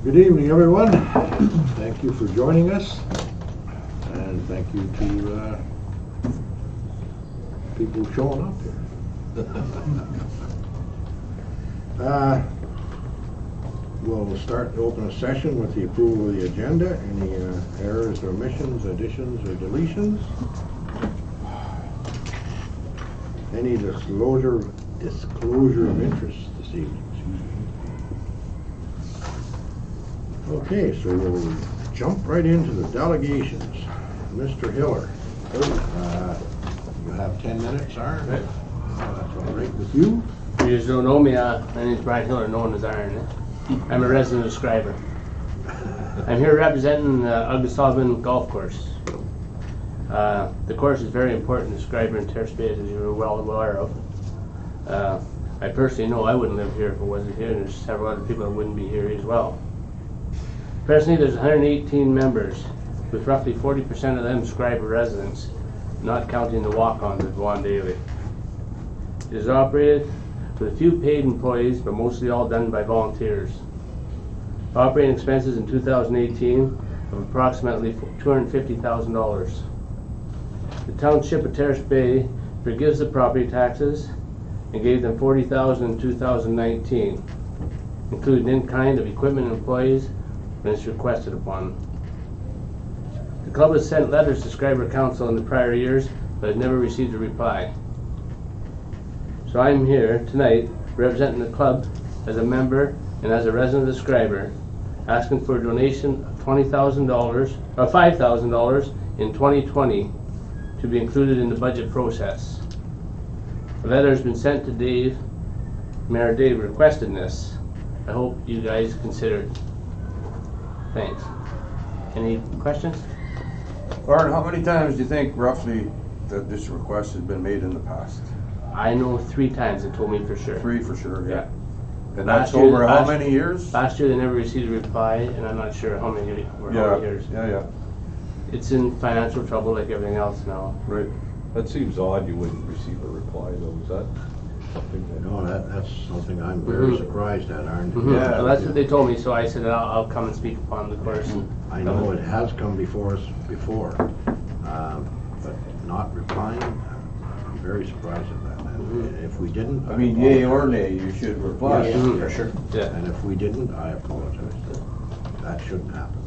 Good evening, everyone. Thank you for joining us, and thank you to people showing up here. We'll start the open session with the approval of the agenda. Any errors, omissions, additions, or deletions? Any disclosure of interest this evening? Okay, so we'll jump right into the delegations. Mr. Hiller, you have 10 minutes, Aaron? Right. That's all right with you? You just don't know me, my name is Brian Hiller, known as Iron. I'm a resident of Schreiber. I'm here representing the August-Sullivan Golf Course. The course is very important to Schreiber and Terrace Bay, as you're well aware of. I personally know I wouldn't live here if it wasn't here, and there's several other people that wouldn't be here as well. Presently, there's 118 members, with roughly 40% of them Schreiber residents, not counting the walk-ons that go on daily. It is operated with a few paid employees, but mostly all done by volunteers. Operating expenses in 2018 of approximately $250,000. The Township of Terrace Bay forgives the property taxes and gave them $40,000 in 2019, including in-kind of equipment and employees when it's requested upon. The club has sent letters to Schreiber Council in the prior years, but has never received a reply. So I'm here tonight representing the club as a member and as a resident of Schreiber, asking for a donation of $20,000 or $5,000 in 2020 to be included in the budget process. A letter has been sent to Dave, Mayor Dave requesting this. I hope you guys consider it. Thanks. Any questions? Aaron, how many times do you think roughly that this request has been made in the past? I know 3 times they told me for sure. 3 for sure, yeah. And Last that's year- over how last- many years? Last year they never received a reply, and I'm not sure how many years. Yeah, It's in financial trouble like everything else now. right. That seems odd you wouldn't receive a reply though, is that something that? No, that's something I'm very Mhm. surprised at, Aaron. Yeah. So that's what they told me, so I said I'll come and speak upon the course. I know it has come before us before, but not replying, I'm very surprised at that. And if we didn't, I mean, yay or nay, you should reply. Yes, Mhm. for sure. Yeah. And if we didn't, I apologize. That shouldn't happen.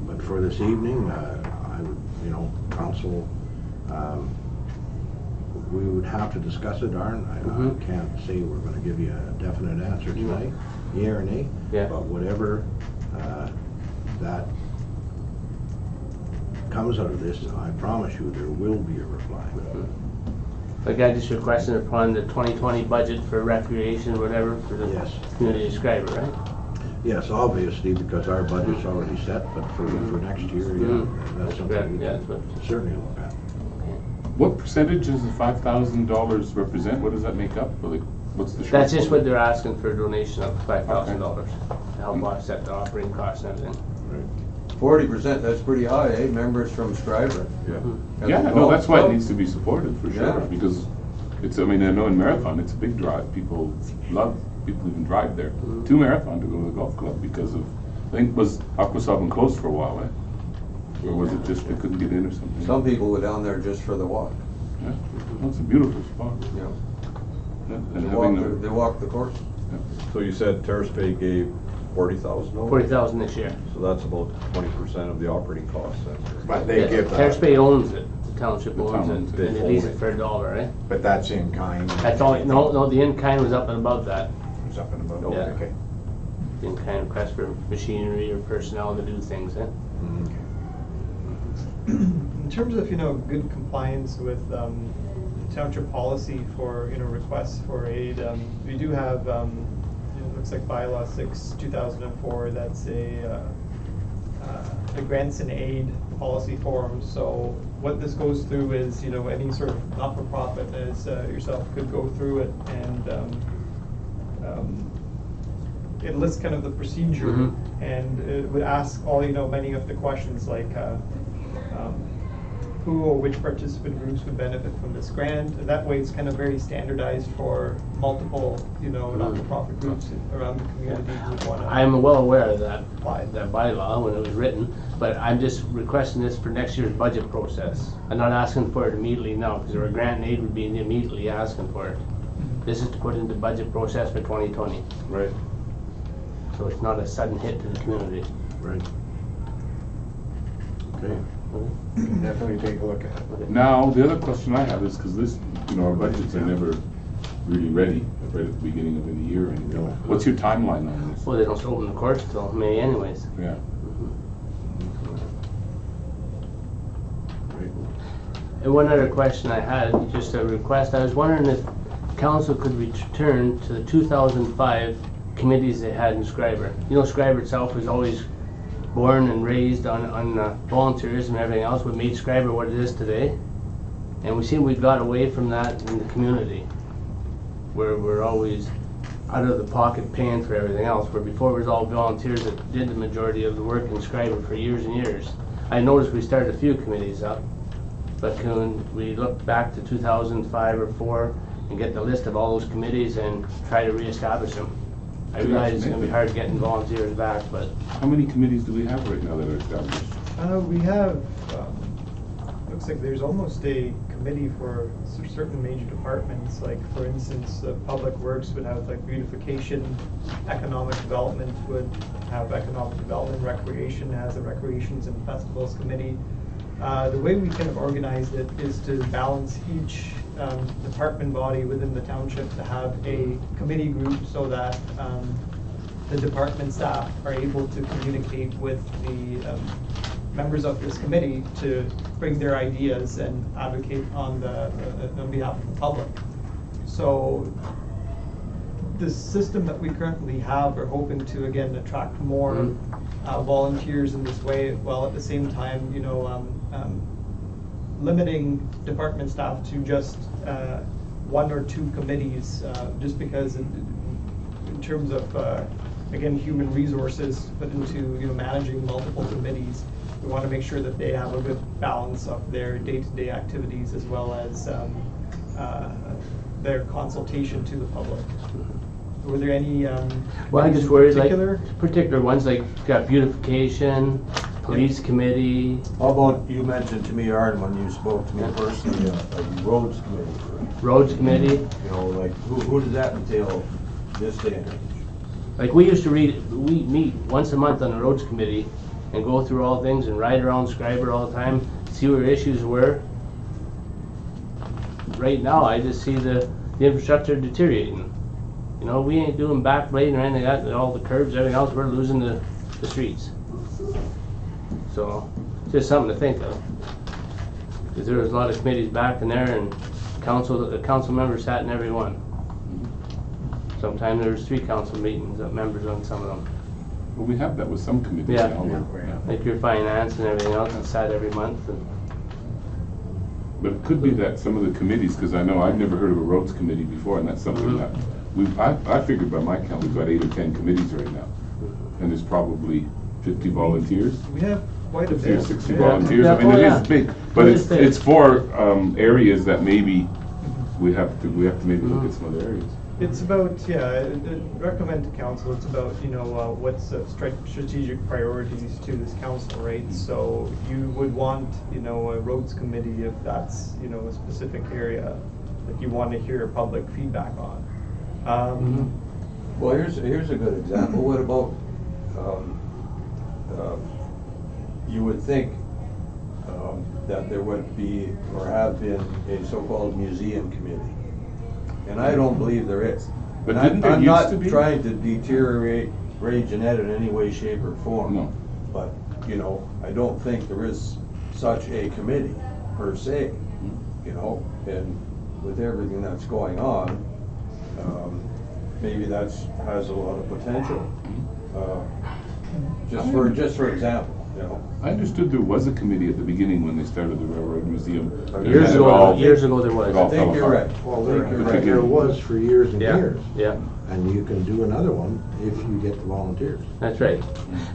But for this evening, I would, council, we would have to discuss it, Aaron. I can't say we're gonna give you a definite answer tonight, yea or nay. Yeah. But whatever that comes out of this, I promise you, there will be a reply. Like I just requested upon the 2020 budget for recreation or whatever for the Yes. community of Schreiber, right? Yes, obviously, because our budget's already set, but for next year, yeah, that's something we Yeah, can that's what- certainly look at. What percentage does the $5,000 represent? What does that make up? Or like, what's the That's just shortfall? what they're asking for a donation of $5,000 to help offset the operating costs and everything. 40%, that's pretty high, eh? Members from Schreiber. Yeah, no, that's why it needs to be supported for sure, Yeah. because it's, I mean, I know in Marathon, it's a big drive. People even drive there to Marathon to go to the golf club because of, I think, was Aquasauben closed for a while, eh? Or was it just they couldn't get in or something? Some people go down there just for the walk. Yeah, well, it's a beautiful spot. You know, Yeah. they And walk having they walk the course. So you said Terrace Bay gave 40,000 over? 40,000 this year. So that's about 20% of the operating costs then? But they give Terrace that, Bay owns it, the township The owns town it, owns and it. they lease it for $1, right? but that's in kind. That's all, no, the in-kind was up and above that. It's up and above, Yeah. okay. The in-kind request for machinery or personnel to do things, eh? In terms of, good compliance with township policy for, requests for aid, we do have, looks like bylaw 6/2004, that's the grants and aid policy form. So what this goes through is, any sort of not-for-profit as yourself could go through it, and it lists kind of the procedure, and it would ask all, many of the questions like, who or which participant groups would benefit from this grant. And that way it's kind of very standardized for multiple, not-for-profit groups around the community who want to. I'm well aware of that, Apply. that bylaw when it was written, but I'm just requesting this for next year's budget process. I'm not asking for it immediately now, because our grant and aid would be immediately asking for it. This is to put into budget process for 2020, Right. so it's not a sudden hit to the community. Right. Okay. Definitely take a look at it. Now, the other question I have is, because this, our budgets are never really ready, right at the beginning of any year or anything. No. What's your timeline on this? Well, they don't open the course till May anyways. Yeah. Great. And one other question I had, just a request, I was wondering if council could return to the 2005 committees they had in Schreiber. Schreiber itself was always born and raised on volunteerism and everything else, what made Schreiber what it is today. And we seem we got away from that in the community, where we're always out of the pocket paying for everything else, where before it was all volunteers that did the majority of the work in Schreiber for years and years. I noticed we started a few committees up, but can we look back to 2005 or 4 and get the list of all those committees and try to reestablish them? I realize it's gonna be hard getting volunteers back, but How many committees do we have right now that are established? We have, looks like there's almost a committee for certain major departments, like for instance, Public Works would have like beautification, economic development would have economic development, recreation has a recreations and festivals committee. The way we kind of organized it is to balance each department body within the township to have a committee group so that the department staff are able to communicate with the members of this committee to bring their ideas and advocate on behalf of the public. So the system that we currently have, we're hoping to again attract more volunteers in this way, while at the same time, limiting department staff to just 1 or 2 committees, just because in terms of again human resources put into managing multiple committees, we want to make sure that they have a good balance of their day-to-day activities as well as their consultation to the public. Were there any well, I just worried particular? like particular ones like beautification, police committee, How about, you mentioned to me, Aaron, when you spoke to me personally, a roads committee. roads committee. Like, who does that entail this day and age? Like we meet once a month on the roads committee and go through all things and ride around Schreiber all the time, see where issues were. Right now, I just see the infrastructure deteriorating. We ain't doing backblading or anything like that, all the curbs, everything else, we're losing the streets. So, just something to think of. Because there was a lot of committees back in there and the council members sat in every one. Sometimes there was 3 council meetings, members on some of them. Well, we have that with some committees Yeah. now. Like your finance and everything else, and sat every month. And But it could be that some of the committees, because I know I've never heard of a roads committee before, and that's something that I figured by my count, we've got 8 or 10 committees right now. And there's probably 50 volunteers. We have quite a 50 or bit. 60 Yeah. volunteers. Yeah, I mean, oh, it yeah. is big, but It is big. it's for areas that maybe we have to maybe look at some other areas. It's about, recommend to council, it's about, what's the strategic priorities to this council, right? So you would want, a roads committee if that's, a specific area that you want to hear public feedback on. Well, here's a good example. What about, you would think that there would be or have been a so-called museum committee. And I don't believe there is. But And didn't there I'm used to be? not trying to deteriorate Jeanette in any way, shape, or form. No. But, I don't think there is such a committee per se, and with everything that's going on, maybe has a lot of potential. Just for example, I understood there was a committee at the beginning when they started the Railroad Museum. years And it ago all- there was. it all I think fell you're apart. right. Well, I think you're right. there was for years and Yeah, years. yeah, And you can do another one if you get the volunteers. that's right.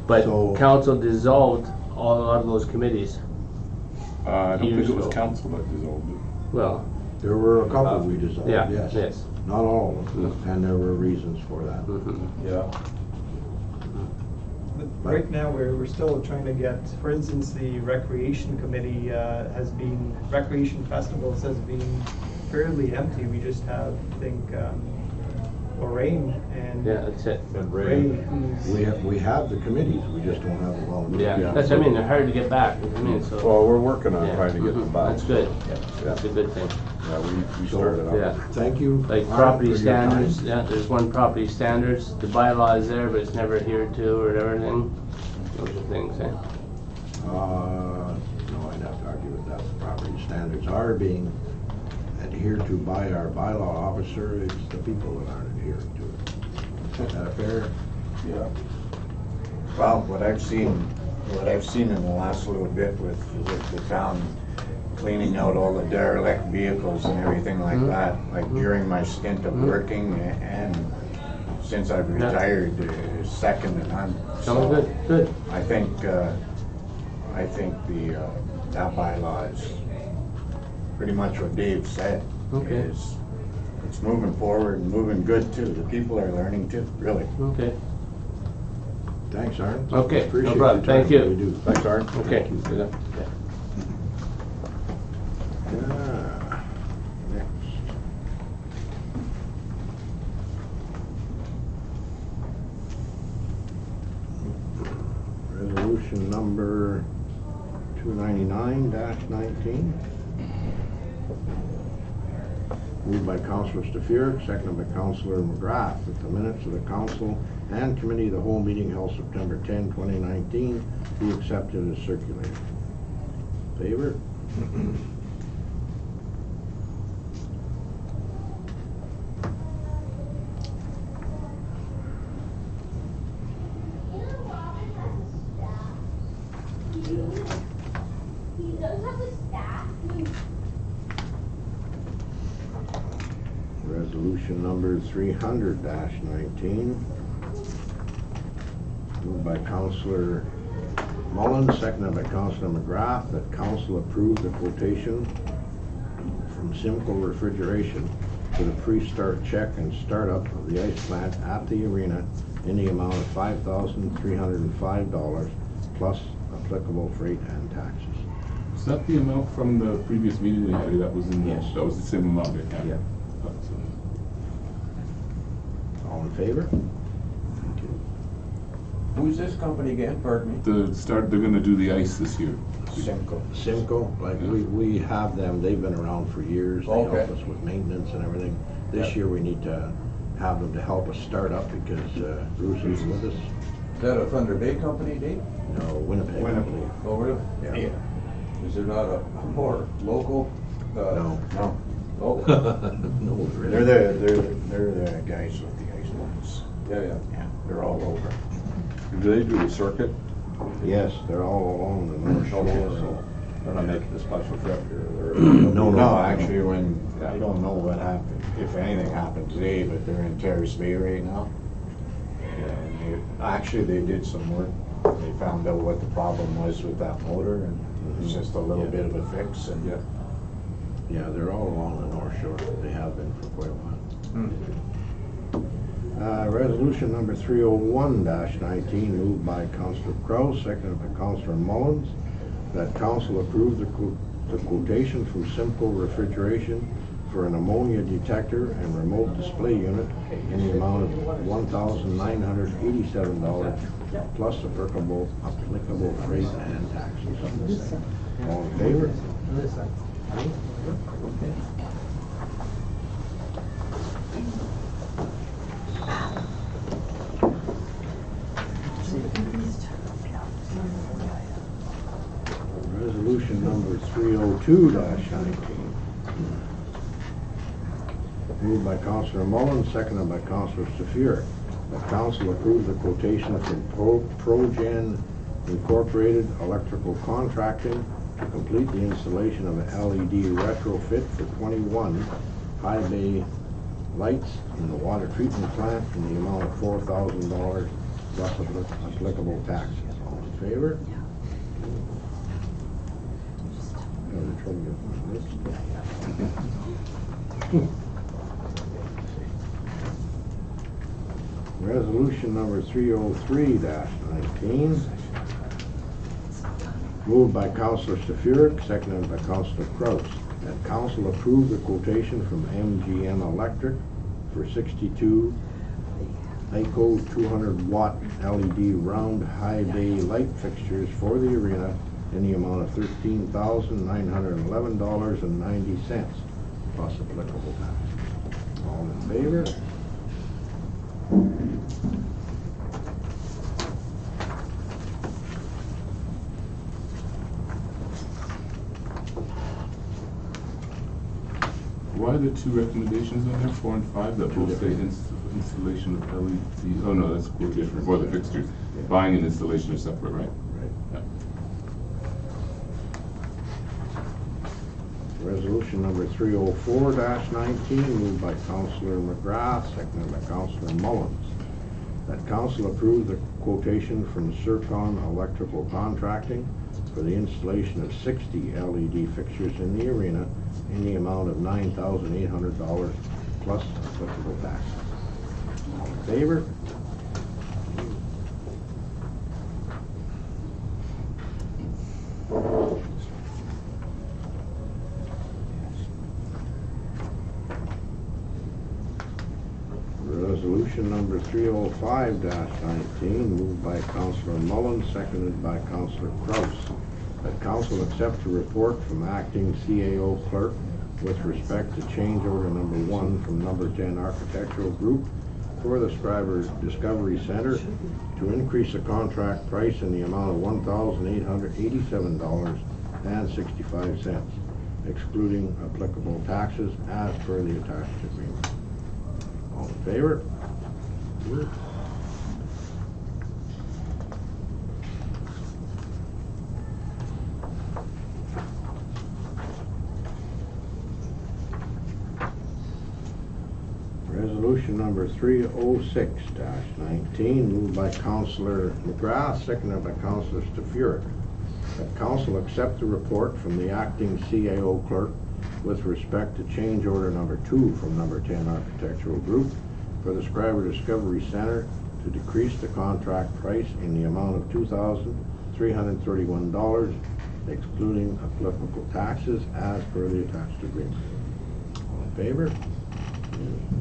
But So- council dissolved a lot of those committees. I don't think Years it was ago. council that dissolved it. Well, There were a couple we dissolved, yeah, yes. yes. Not all of them, and there were reasons for that. Mhm. Yeah. But right now, we're still trying to get, for instance, the recreation committee has been, recreation festivals has been fairly empty. We just have, I think, Lorraine and Yeah, that's it. And Ray, Ray, who's. We have the committees, we just don't have the volunteers. Yeah, that's, I mean, they're hard to get back, I mean, so. well, we're working on Yeah. trying to get them Mhm. back. That's good, Yeah. that's a good thing. Yeah, we started out. Yeah. Thank you. Like Art, property for your time. standards, yeah, there's one property standards, the bylaw is there, but it's never adhered to or everything. Those are things, eh? No, I'd have to argue with that. The property standards are being adhered to by our bylaw officer, it's the people that aren't adhering to it. Is that fair? Yeah. Well, what I've seen in the last little bit with the town cleaning out all the derelict vehicles and everything like Mhm. that, like during my stint of Mhm. working and since I've Yeah. retired, second to none. Oh, good, good. I think the, that bylaw is pretty much what Dave said. Okay. Is it's moving forward and moving good too. The people are learning too, really. Okay, Thanks, Aaron. Okay, no Appreciate problem. your time. Thank you. We do. Thanks, Aaron. okay. Yeah. Next. Resolution number 299-19. Moved by Councillor Staffier, seconded by Councillor McGrath, that the minutes of the council and committee of the whole meeting held September 10, 2019 be accepted as circulated. Favor? He does have a staff. Resolution number 300-19. Moved by Councillor Mullins, seconded by Councillor McGrath, that council approve the quotation from Simcoe Refrigeration for the pre-start check and startup of the ice plant at the arena in the amount of $5,305 plus applicable freight and taxes. Is that the amount from the previous meeting we had? That was in, Yes. that was the same amount, yeah? Yeah. That's, All in favor? Who's this company again, pardon me? they're gonna do the ice this year. Simcoe. Simcoe, like we have them, they've been around for years, they help Okay. us with maintenance and everything. This Yeah. year we need to have them to help us start up because Bruce is with us. Is that a Thunder Bay company, Dave? No, Winnipeg. I Winnipeg. believe. Oh, really? Yeah. Is there not a more local? No. No, Oh, No, they're the guys with the ice ones. yeah, yeah. Yeah, they're all over. Do they do the circuit? Yes, they're all along the North Shore. Okay, so they're not making a special trip here. No, actually, I don't know what happened, if anything happened today, but they're in Terrace Bay right now. And they did some work. They found out what the problem was with that motor, and it's just a little Yeah. bit of a fix, and Yeah. Yeah, they're all along the North Shore. They have been for quite a while. Resolution number 301-19, moved by Councillor Kraus, seconded by Councillor Mullins, that council approve the quotation from Simcoe Refrigeration for an ammonia detector and remote display unit in the amount of $1,987 plus applicable freight and taxes. All in favor? Resolution number 302-19. Moved by Councillor Mullins, seconded by Councillor Staffier. That council approve the quotation from Progen Incorporated Electrical Contracting to complete the installation of an LED retrofit for 21 high bay lights in the water treatment plant in the amount of $4,000 plus applicable taxes. All in favor? having trouble with this. Resolution number 303-19. Moved by Councillor Stefurek, seconded by Councillor Kraus. That council approve the quotation from MGM Electric for 62 ICO 200-watt LED round high bay light fixtures for the arena in the amount of $13,911.90 plus applicable tax. All in favor? Why are there two recommendations on there, 4 and 5, that both say installation of LED? Oh no, that's different, for the fixtures. Buying and installation are separate, right? Right. Yeah. Resolution number 304-19, moved by Councillor McGrath, seconded by Councillor Mullins. That council approve the quotation from Sercon Electrical Contracting for the installation of 60 LED fixtures in the arena in the amount of $9,800 plus applicable tax. All in favor? Resolution number 305-19, moved by Councillor Mullins, seconded by Councillor Kraus. That council accept a report from acting CAO clerk with respect to change order number 1 from number 10 Architectural Group for the Schreiber Discovery Center to increase the contract price in the amount of $1,887.65, excluding applicable taxes as per the attached agreement. All in favor? Resolution number 306-19, moved by Councillor McGrath, seconded by Councillor Stefurek. That council accept the report from the acting CAO clerk with respect to change order number 2 from number 10 Architectural Group for the Schreiber Discovery Center to decrease the contract price in the amount of $2,331, excluding applicable taxes as per the attached agreement. All in favor?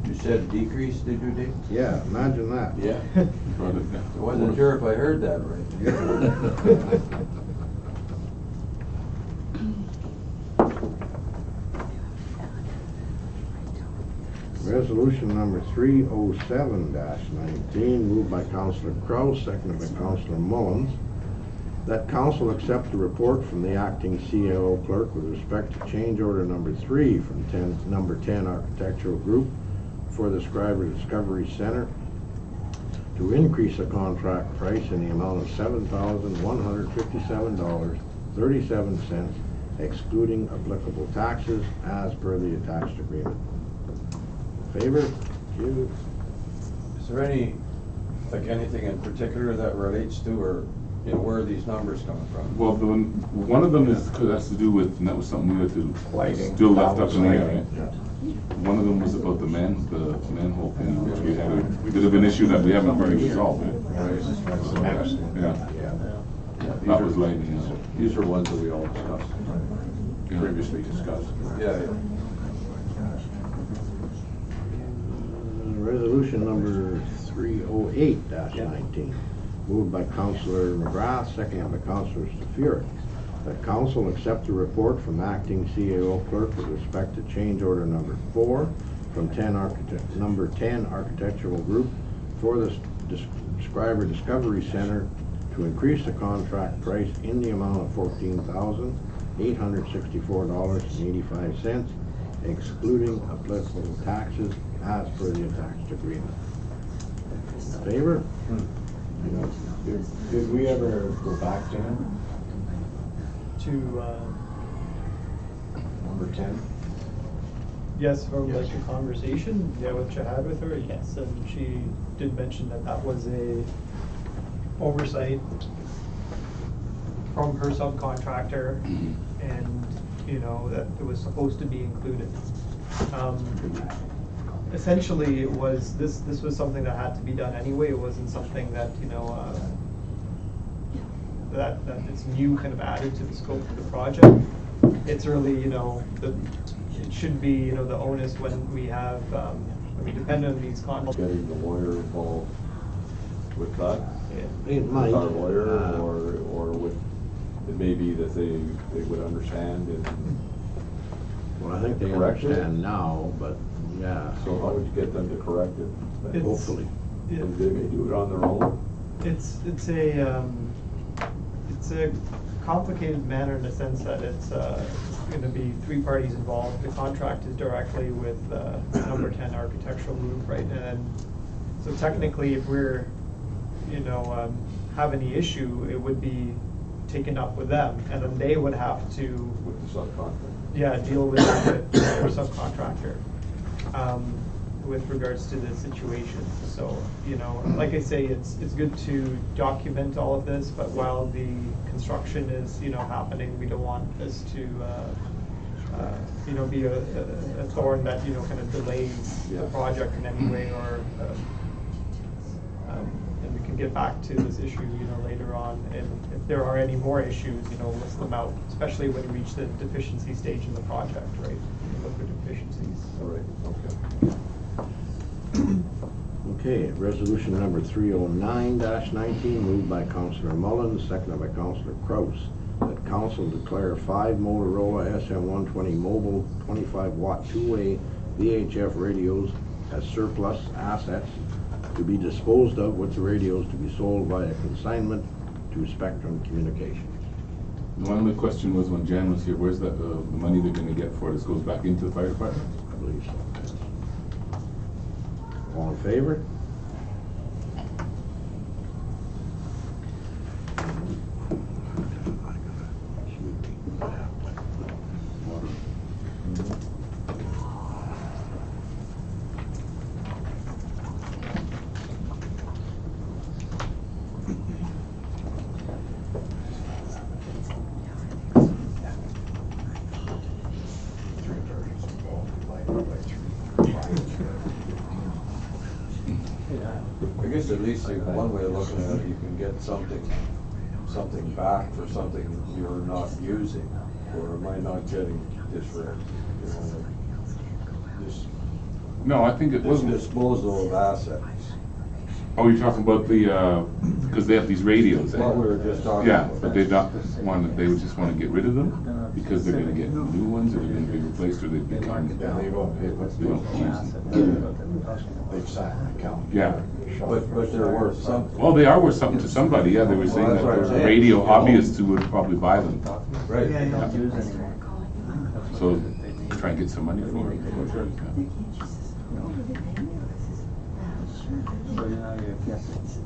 You said decrease, did you, Dave? Yeah, imagine that. Yeah. Brought it down. I wasn't sure if I heard that right. Resolution number 307-19, moved by Councillor Kraus, seconded by Councillor Mullins. That council accept the report from the acting CAO clerk with respect to change order number 3 from number 10 Architectural Group for the Schreiber Discovery Center to increase the contract price in the amount of $7,157.37, excluding applicable taxes as per the attached agreement. In favor? Thank you. Is there anything in particular that relates to, or, you know, where are these numbers coming from? Well, one of them has to do with, and that was something we had to, Lighting. still left up in the air, Lighting, right? yeah. One of them was about the manhole thing, which we had a bit of an issue that we haven't really resolved. That's the next one. Yeah. Yeah. That was lighting, yeah. These are ones that we all discussed, Yeah. previously discussed. Yeah, Resolution number 308-19, moved by Councillor McGrath, seconded by Councillor Stefurek. That council accept the report from acting CAO clerk with respect to change order number 4 from number 10 Architectural Group for the Schreiber Discovery Center to increase the contract price in the amount of $14,864.85, excluding applicable taxes as per the attached agreement. In favor? Did we ever go back to him, To, number 10? yes, from like a conversation, yeah, which I had with her, yes, and she did mention that that was a oversight from her subcontractor, and you know, that it was supposed to be included. Essentially, it was, this was something that had to be done anyway. It wasn't something that, you know, that is new, kind of added to the scope of the project. It's really, you know, it should be, you know, the onus when we have, when we depend on these contracts. Getting the lawyer involved with that? It might. With our lawyer, or with, it may be that they would understand and, Well, I think they Correct it? understand now, but, yeah, so how would you get them to correct it? It's- hopefully. And they may do it on their own? It's a complicated matter in the sense that it's gonna be 3 parties involved. The contract is directly with number 10 Architectural Group, right? And so technically, if we're, you know, have any issue, it would be taken up with them, and then they would have to, With the subcontractor? yeah, deal with their subcontractor, with regards to the situation. So, you know, like I say, it's good to document all of this, but while the construction is, you know, happening, we don't want this to, you know, be a thorn that, you know, kind of delays the Yeah. project in any way, or, and we can get back to this issue, you know, later on. And if there are any more issues, you know, list them out, especially when we reach the deficiency stage in the project, right? Look for deficiencies. All right, okay. Okay, resolution number 309-19, moved by Councillor Mullen, seconded by Councillor Kraus, that council declare 5 Motorola SM120 mobile 25-watt two-way VHF radios as surplus assets to be disposed of, with the radios to be sold via consignment to Spectrum Communications. One of the question was when Jan was here, where's the money they're gonna get for this? Goes back into the fire department? I believe so. All in favor? I guess at least one way of looking at it, you can get something back for something you're not using, or am I not getting this right? You know, this No, I think it wasn't. disposal of assets. Oh, you're talking about the, because they have these radios, eh? What we were just talking Yeah, about. but they don't want, they would just want to get rid of them because they're gonna get new ones, or they're gonna be replaced, or they become, Yeah, they won't pay, but they don't use them. they've signed an account. Yeah. But they're worth something. Well, they are worth something to somebody, yeah, they were saying Well, that that's what I'm the saying. radio hobbyists who would probably buy them. Right. So, try and get some money for it. Yeah. So now you're guessing.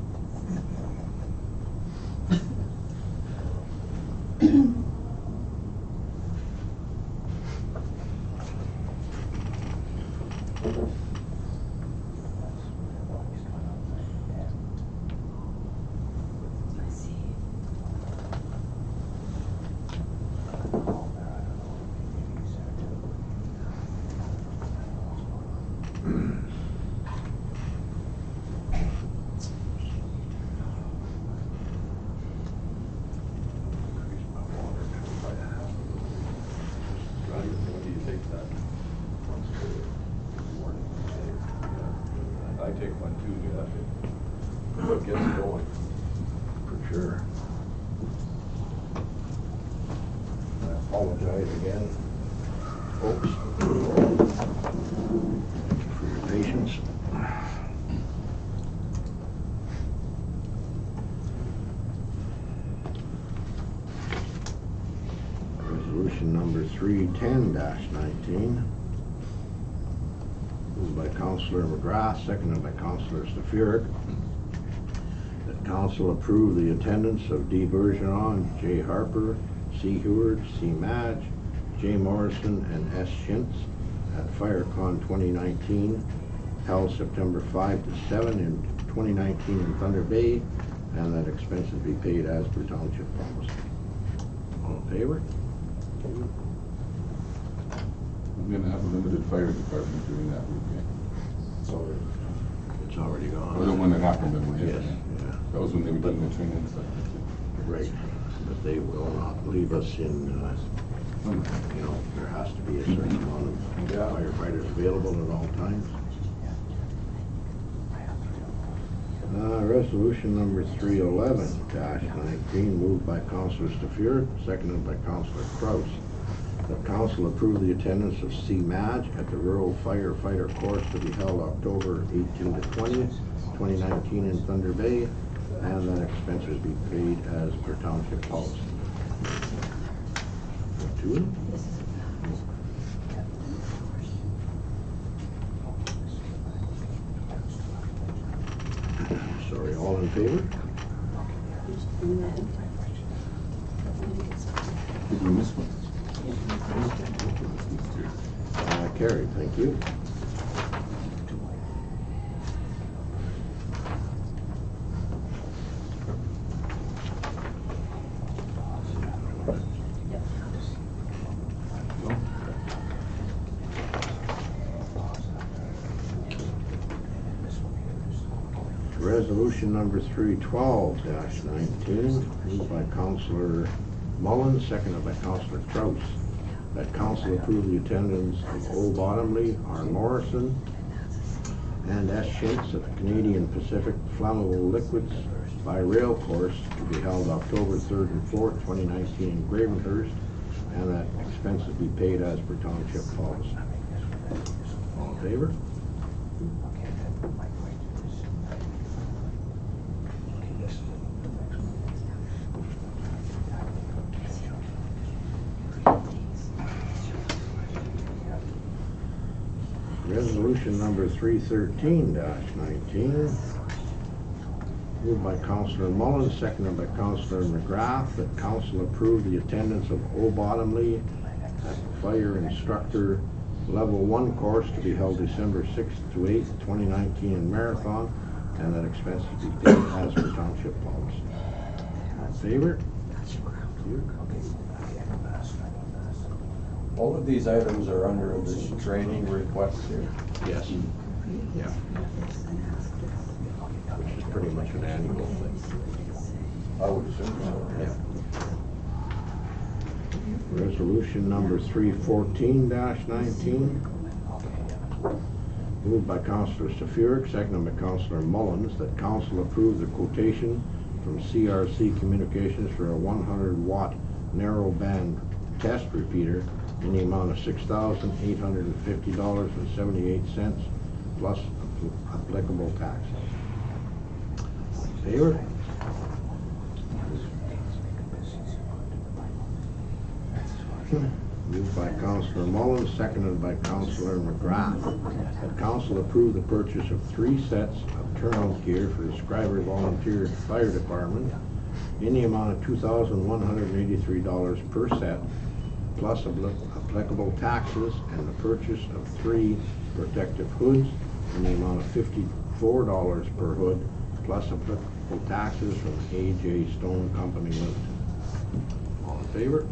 When do you take that? I take one too, yeah. What gets it going? For sure. I apologize again, folks. Thank you for your patience. Resolution number 310-19. Moved by Councillor McGrath, seconded by Councillor Stefan. That council approve the attendance of D. Bergeron, J. Harper, C. Heward, C. Madge, J. Morrison, and S. Shintz at FireCon 2019, held September 5 to 7 in 2019 in Thunder Bay, and that expenses be paid as per township policy. All in favor? We're gonna have a limited fire department during that weekend. So, It's already Or the gone. one that happened in Windsor. Yes, yeah, That was when they were doing the training and stuff. right. But they will not leave us in, you know, there has to be a certain amount of Yeah. firefighters available at all times. Resolution number 311-19, moved by Councilor Staffier, seconded by Councilor Kraus. That council approve the attendance of C. Madge at the Rural Firefighter Course to be held October 18 to 20, 2019 in Thunder Bay, and that expenses be paid as per township policy. Two? Sorry, all in favor? Did we miss one? Carried, thank you. No? Resolution number 312-19, moved by Councilor Mullins, seconded by Councilor Kraus. That council approve the attendance of O. Bottomley, R. Morrison, and S. Shintz at the Canadian Pacific Flammable Liquids by Rail Course to be held October 3rd and 4th, 2019 in Gravenhurst, and that expenses be paid as per township policy. All in favor? Resolution number 313-19, moved by Councilor Mullins, seconded by Councilor McGrath, that council approve the attendance of O. Bottomley at the Fire Instructor Level 1 course to be held December 6th to 8th, 2019 in Marathon, and that expenses be paid as per township policy. All in favor? All of these items are under this training request here. Yes. Yeah. Which is pretty much an annual thing. I would assume so. Yeah. Resolution number 314-19, moved by Councilor Staffier, seconded by Councilor Mullins, that council approve the quotation from CRC Communications for a 100-watt narrow band test repeater in the amount of $6,850.78 plus applicable taxes. In favor? Moved by Councilor Mullins, seconded by Councilor McGrath. That council approve the purchase of 3 sets of turnout gear for the Schreiber Volunteer Fire Department in the amount of $2,183 per set, plus applicable taxes, and the purchase of 3 protective hoods in the amount of $54 per hood, plus applicable taxes from A.J. Stone Company Limited. All in favor?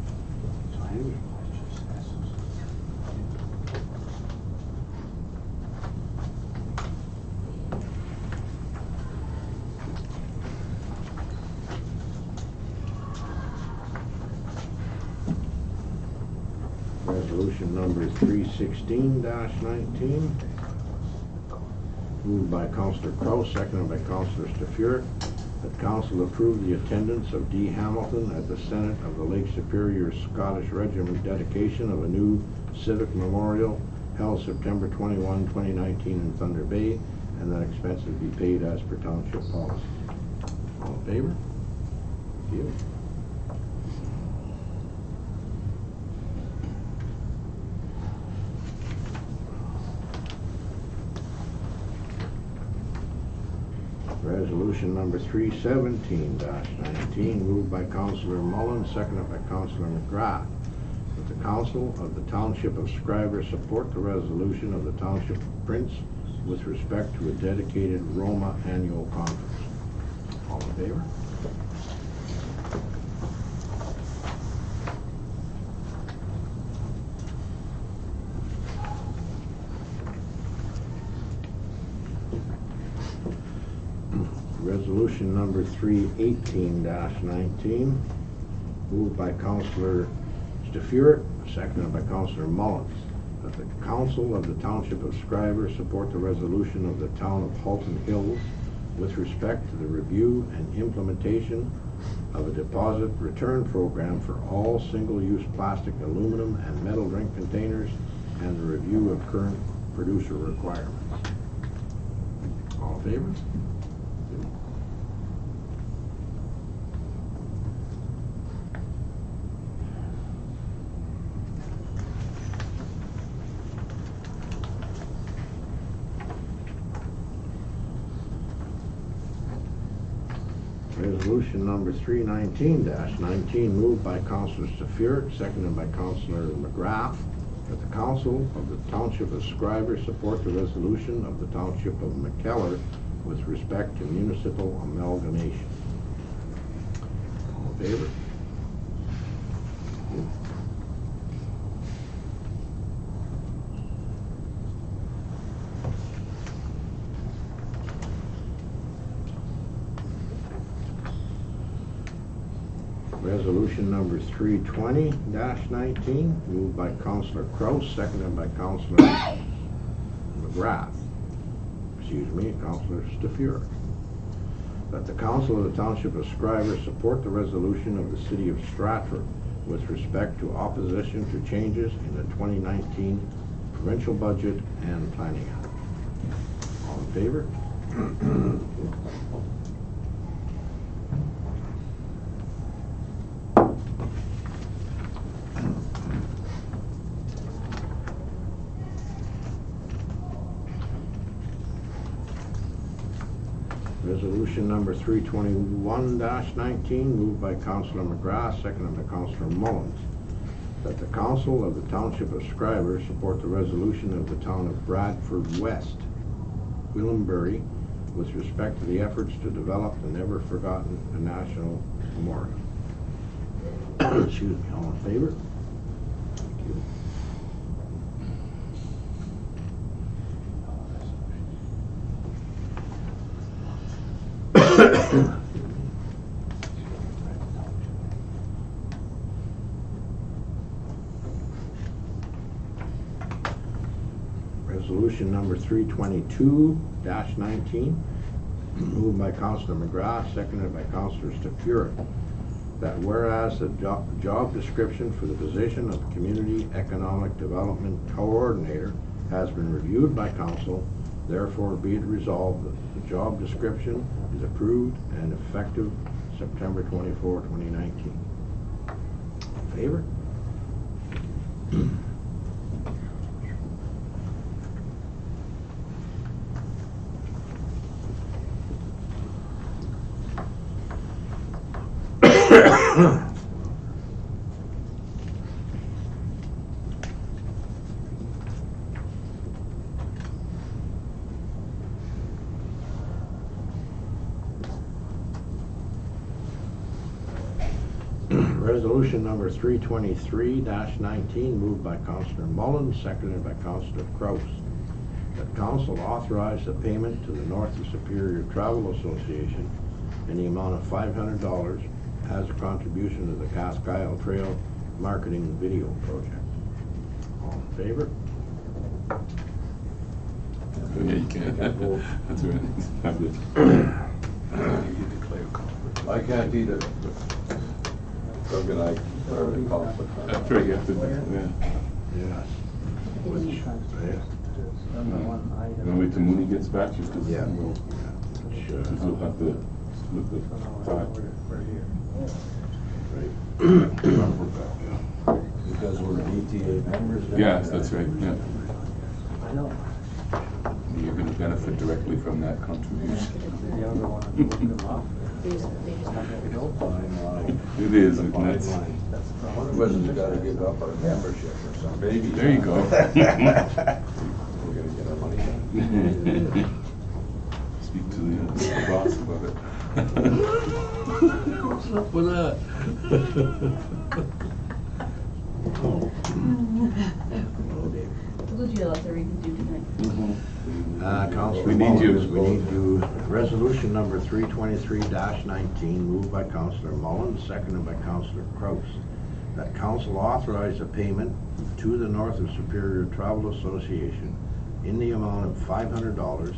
Resolution number 316-19, moved by Councilor Kraus, seconded by Councilor Staffier, that council approve the attendance of D. Hamilton at the Senate of the Lake Superior Scottish Regiment dedication of a new civic memorial held September 21, 2019 in Thunder Bay, and that expenses be paid as per township policy. All in favor? Thank you. Resolution number 317-19, moved by Councilor Mullins, seconded by Councilor McGrath, that the council of the Township of Schreiber support the resolution of the Township of Prince with respect to a dedicated Roma annual conference. All in favor? Resolution number 318-19, moved by Councillor Steffier, seconded by Councillor Mullins, that the Council of the Township of Schreiber support the resolution of the Town of Halton Hills with respect to the review and implementation of a deposit return program for all single-use plastic, aluminum, and metal drink containers, and the review of current producer requirements. All in favor? Resolution number 319-19, moved by Councillor Steffier, seconded by Councillor McGrath, that the Council of the Township of Schreiber support the resolution of the Township of McKellar with respect to municipal amalgamation. All in favor? Resolution number 320-19, moved by Councillor Kraus, seconded by Councillor McGrath. Councillor Steffier. That the Council of the Township of Schreiber support the resolution of the City of Stratford with respect to opposition to changes in the 2019 provincial budget and planning act. All in favor? Resolution number 321-19, moved by Councillor McGrath, seconded by Councillor Mullins, that the Council of the Township of Schreiber support the resolution of the Town of Bradford West, Willambury, with respect to the efforts to develop the never-forgotten national memorial. Excuse me, all in favor? Thank you. Resolution number 322-19, moved by Councillor McGrath, seconded by Councillor Steffier, that whereas the job description for the position of Community Economic Development Coordinator has been reviewed by Council, therefore be it resolved that the job description is approved and effective September 24, 2019. In favor? Resolution number 323-19, moved by Councillor Mullins, seconded by Councillor Kraus, that Council authorize the payment to the North of Superior Travel Association in the amount of $500 as a contribution to the Cask Isle Trail Marketing Video Project. All in favor? Yeah, you can. That's right. Have it. I can't eat it. Doug and I are in conflict. That's right, you have to, yeah. Yes. Which, yeah. Wanna wait till Mooney gets back, just cause. Yeah. Cause we'll have to look the time. Because we're ETA members now? Yes, that's right, yeah. I know. You're gonna benefit directly from that contribution. It is, and that's, One of us has got to give up our membership or something. Maybe. there you go. We're gonna get our money back. Speak to the boss about it. What's up with that? Oh, Dave. Told you lots that we could do tonight. Councilor We need you. Mullins, we need you. Resolution number 323-19, moved by Councilor Mullins, seconded by Councilor Kraus. That council authorize a payment to the North of Superior Travel Association in the amount of $500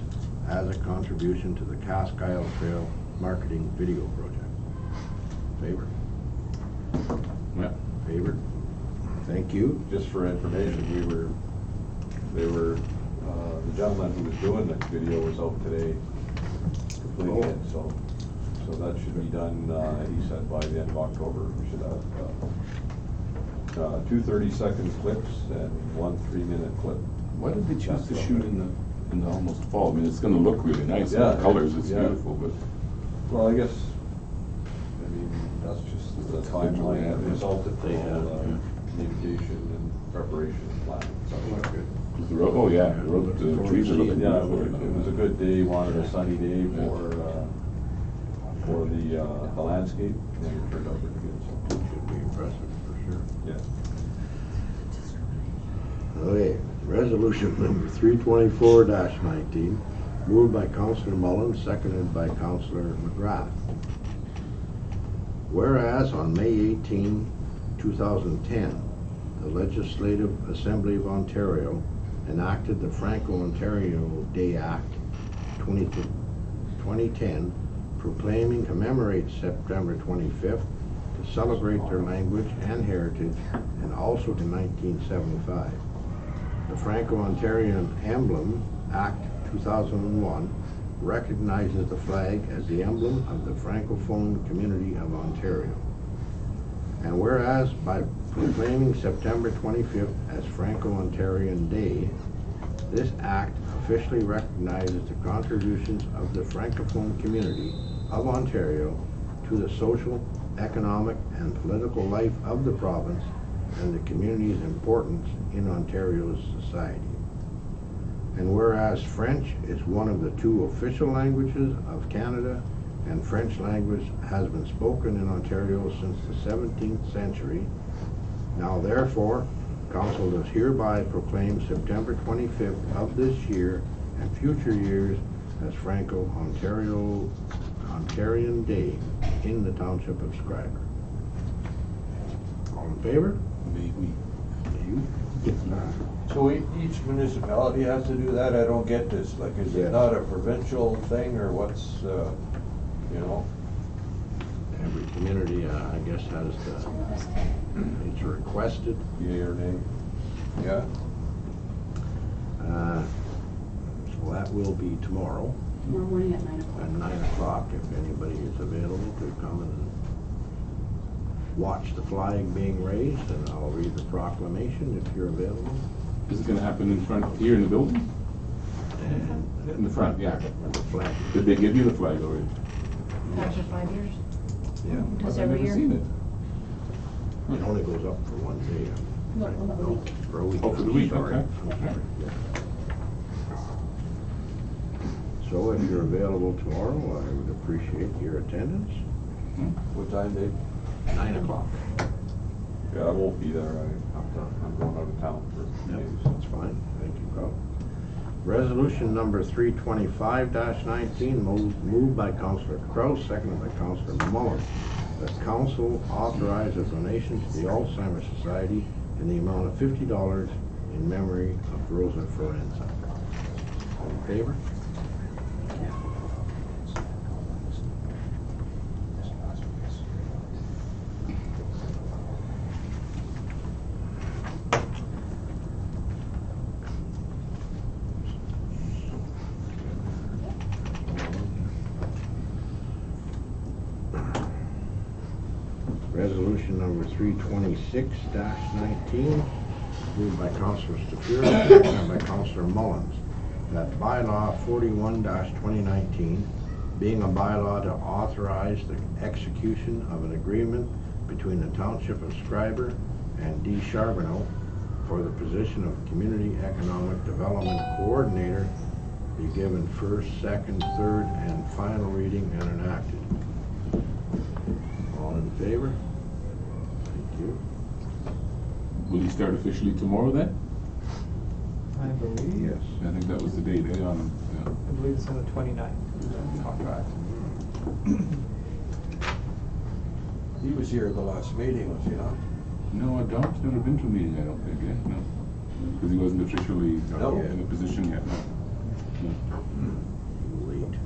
as a contribution to the Cask Isle Trail Marketing Video Project. Favor? Yeah. Favor? Thank you. Just for information, the gentleman who was doing the video was out today completing it, so that should be done, he said by the end of October. We should have, 2 30-second clips and 1 3-minute clip. Why did they choose to shoot in the almost fall? I mean, it's gonna look really nice, Yeah, the colors, it's yeah. beautiful, but Well, I guess, that's just the timeline, Yeah. the result that they had, Yeah. mitigation and preparation plan. the road, oh yeah, the road, the trees are looking Yeah, beautiful. it was a good day, wanted a sunny day for the landscape, and it turned out pretty good, so, Should be impressive, for sure. yeah. Okay, resolution number 324-19, moved by Councilor Mullins, seconded by Councilor McGrath. Whereas on May 18, 2010, the Legislative Assembly of Ontario enacted the Franco-Ontario Day Act 2010, proclaiming commemorates September 25th to celebrate their language and heritage, and also in 1975. The Franco-Ontarian Emblem Act 2001 recognizes the flag as the emblem of the Francophone community of Ontario. And whereas by proclaiming September 25th as Franco-Ontarian Day, this act officially recognizes the contributions of the Francophone community of Ontario to the social, economic, and political life of the province and the community's importance in Ontario's society. And whereas French is one of the 2 official languages of Canada, and French language has been spoken in Ontario since the 17th century, now therefore, Council does hereby proclaim September 25th of this year and future years as Franco-Ontarian Day in the Township of Schreiber. All in favor? Maybe. You? So each municipality has to do that? I don't get this, like, is Yes. it not a provincial thing, or what's, you know? Every community, I guess, has it's requested. Yea or nay? Yeah. So that will be tomorrow Tomorrow morning at 9 o'clock. at 9 o'clock, if anybody is available to come and watch the flag being raised, and I'll read the proclamation if you're available. Is it gonna happen in front, here in the building? And In the front, yeah. the flag. Did they give you the flag already? After 5 years? Yeah. Does I've every never year? seen it. It only goes up for one day. No, a week. For a week. Oh, for the week, Sorry. okay. Yeah. So if you're available tomorrow, I would appreciate your attendance. What time, Dave? 9 o'clock. Yeah, I won't be there, I'm going out of town for a few Yep, days. that's fine, thank you, Carl. Resolution number 325-19, moved by Councilor Kraus, seconded by Councilor Mullins, that council authorize a donation to the Alzheimer's Society in the amount of $50 in memory of Rosa Forenza. All in favor? Resolution number 326-19, moved by Councilor Staffier, seconded by Councilor Mullins, that bylaw 41-2019, being a bylaw to authorize the execution of an agreement between the Township of Schreiber and D. Charbonneau for the position of Community Economic Development Coordinator, be given first, second, third, and final reading and enacted. All in favor? Thank you. Will he start officially tomorrow then? I believe. Yes. I think that was the date, eh, on, I believe it's on the 29th, the contract. He was here at the last meeting, was he not? no, Dom's never been to a meeting, I don't think, eh, no. Because he wasn't officially No. in a position yet, no. No. Late.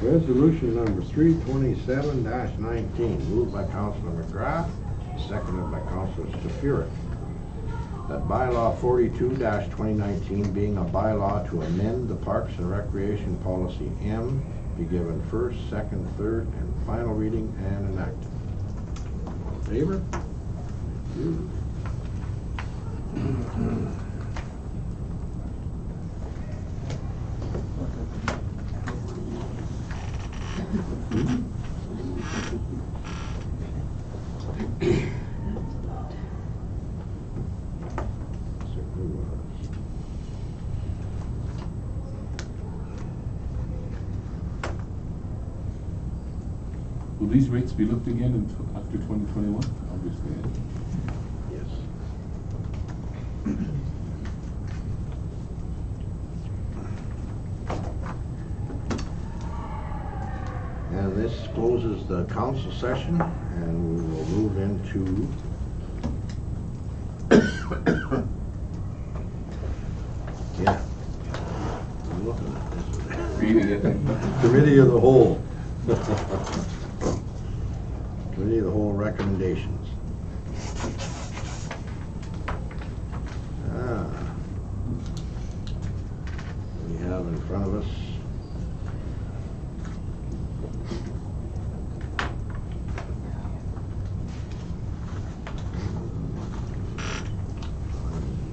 Resolution number 327-19, moved by Councilor McGrath, seconded by Councilor Stafuric. That bylaw 42-2019 being a bylaw to amend the Parks and Recreation Policy M be given first, second, third, and final reading and enacted. All in favor? Thank you. Will these rates be looked again after 2021? Obviously. Yes. And this closes the council session, and we will move into yeah. I'm looking at this. Reading it. Committee of the Whole. Committee of the Whole recommendations. We have in front of us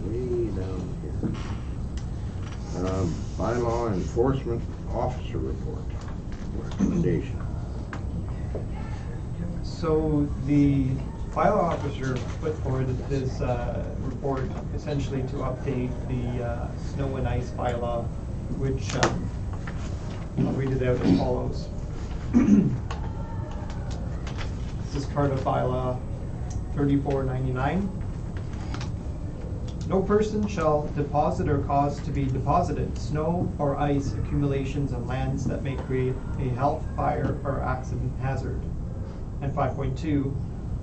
way down here. Bylaw Enforcement Officer Report. Recommendation. So the bylaw officer put forward this report essentially to update the snow and ice bylaw, which I'll read it out as follows. This is Carta bylaw 3499. No person shall deposit or cause to be deposited snow or ice accumulations on lands that may create a health, fire, or accident hazard. And 5.2,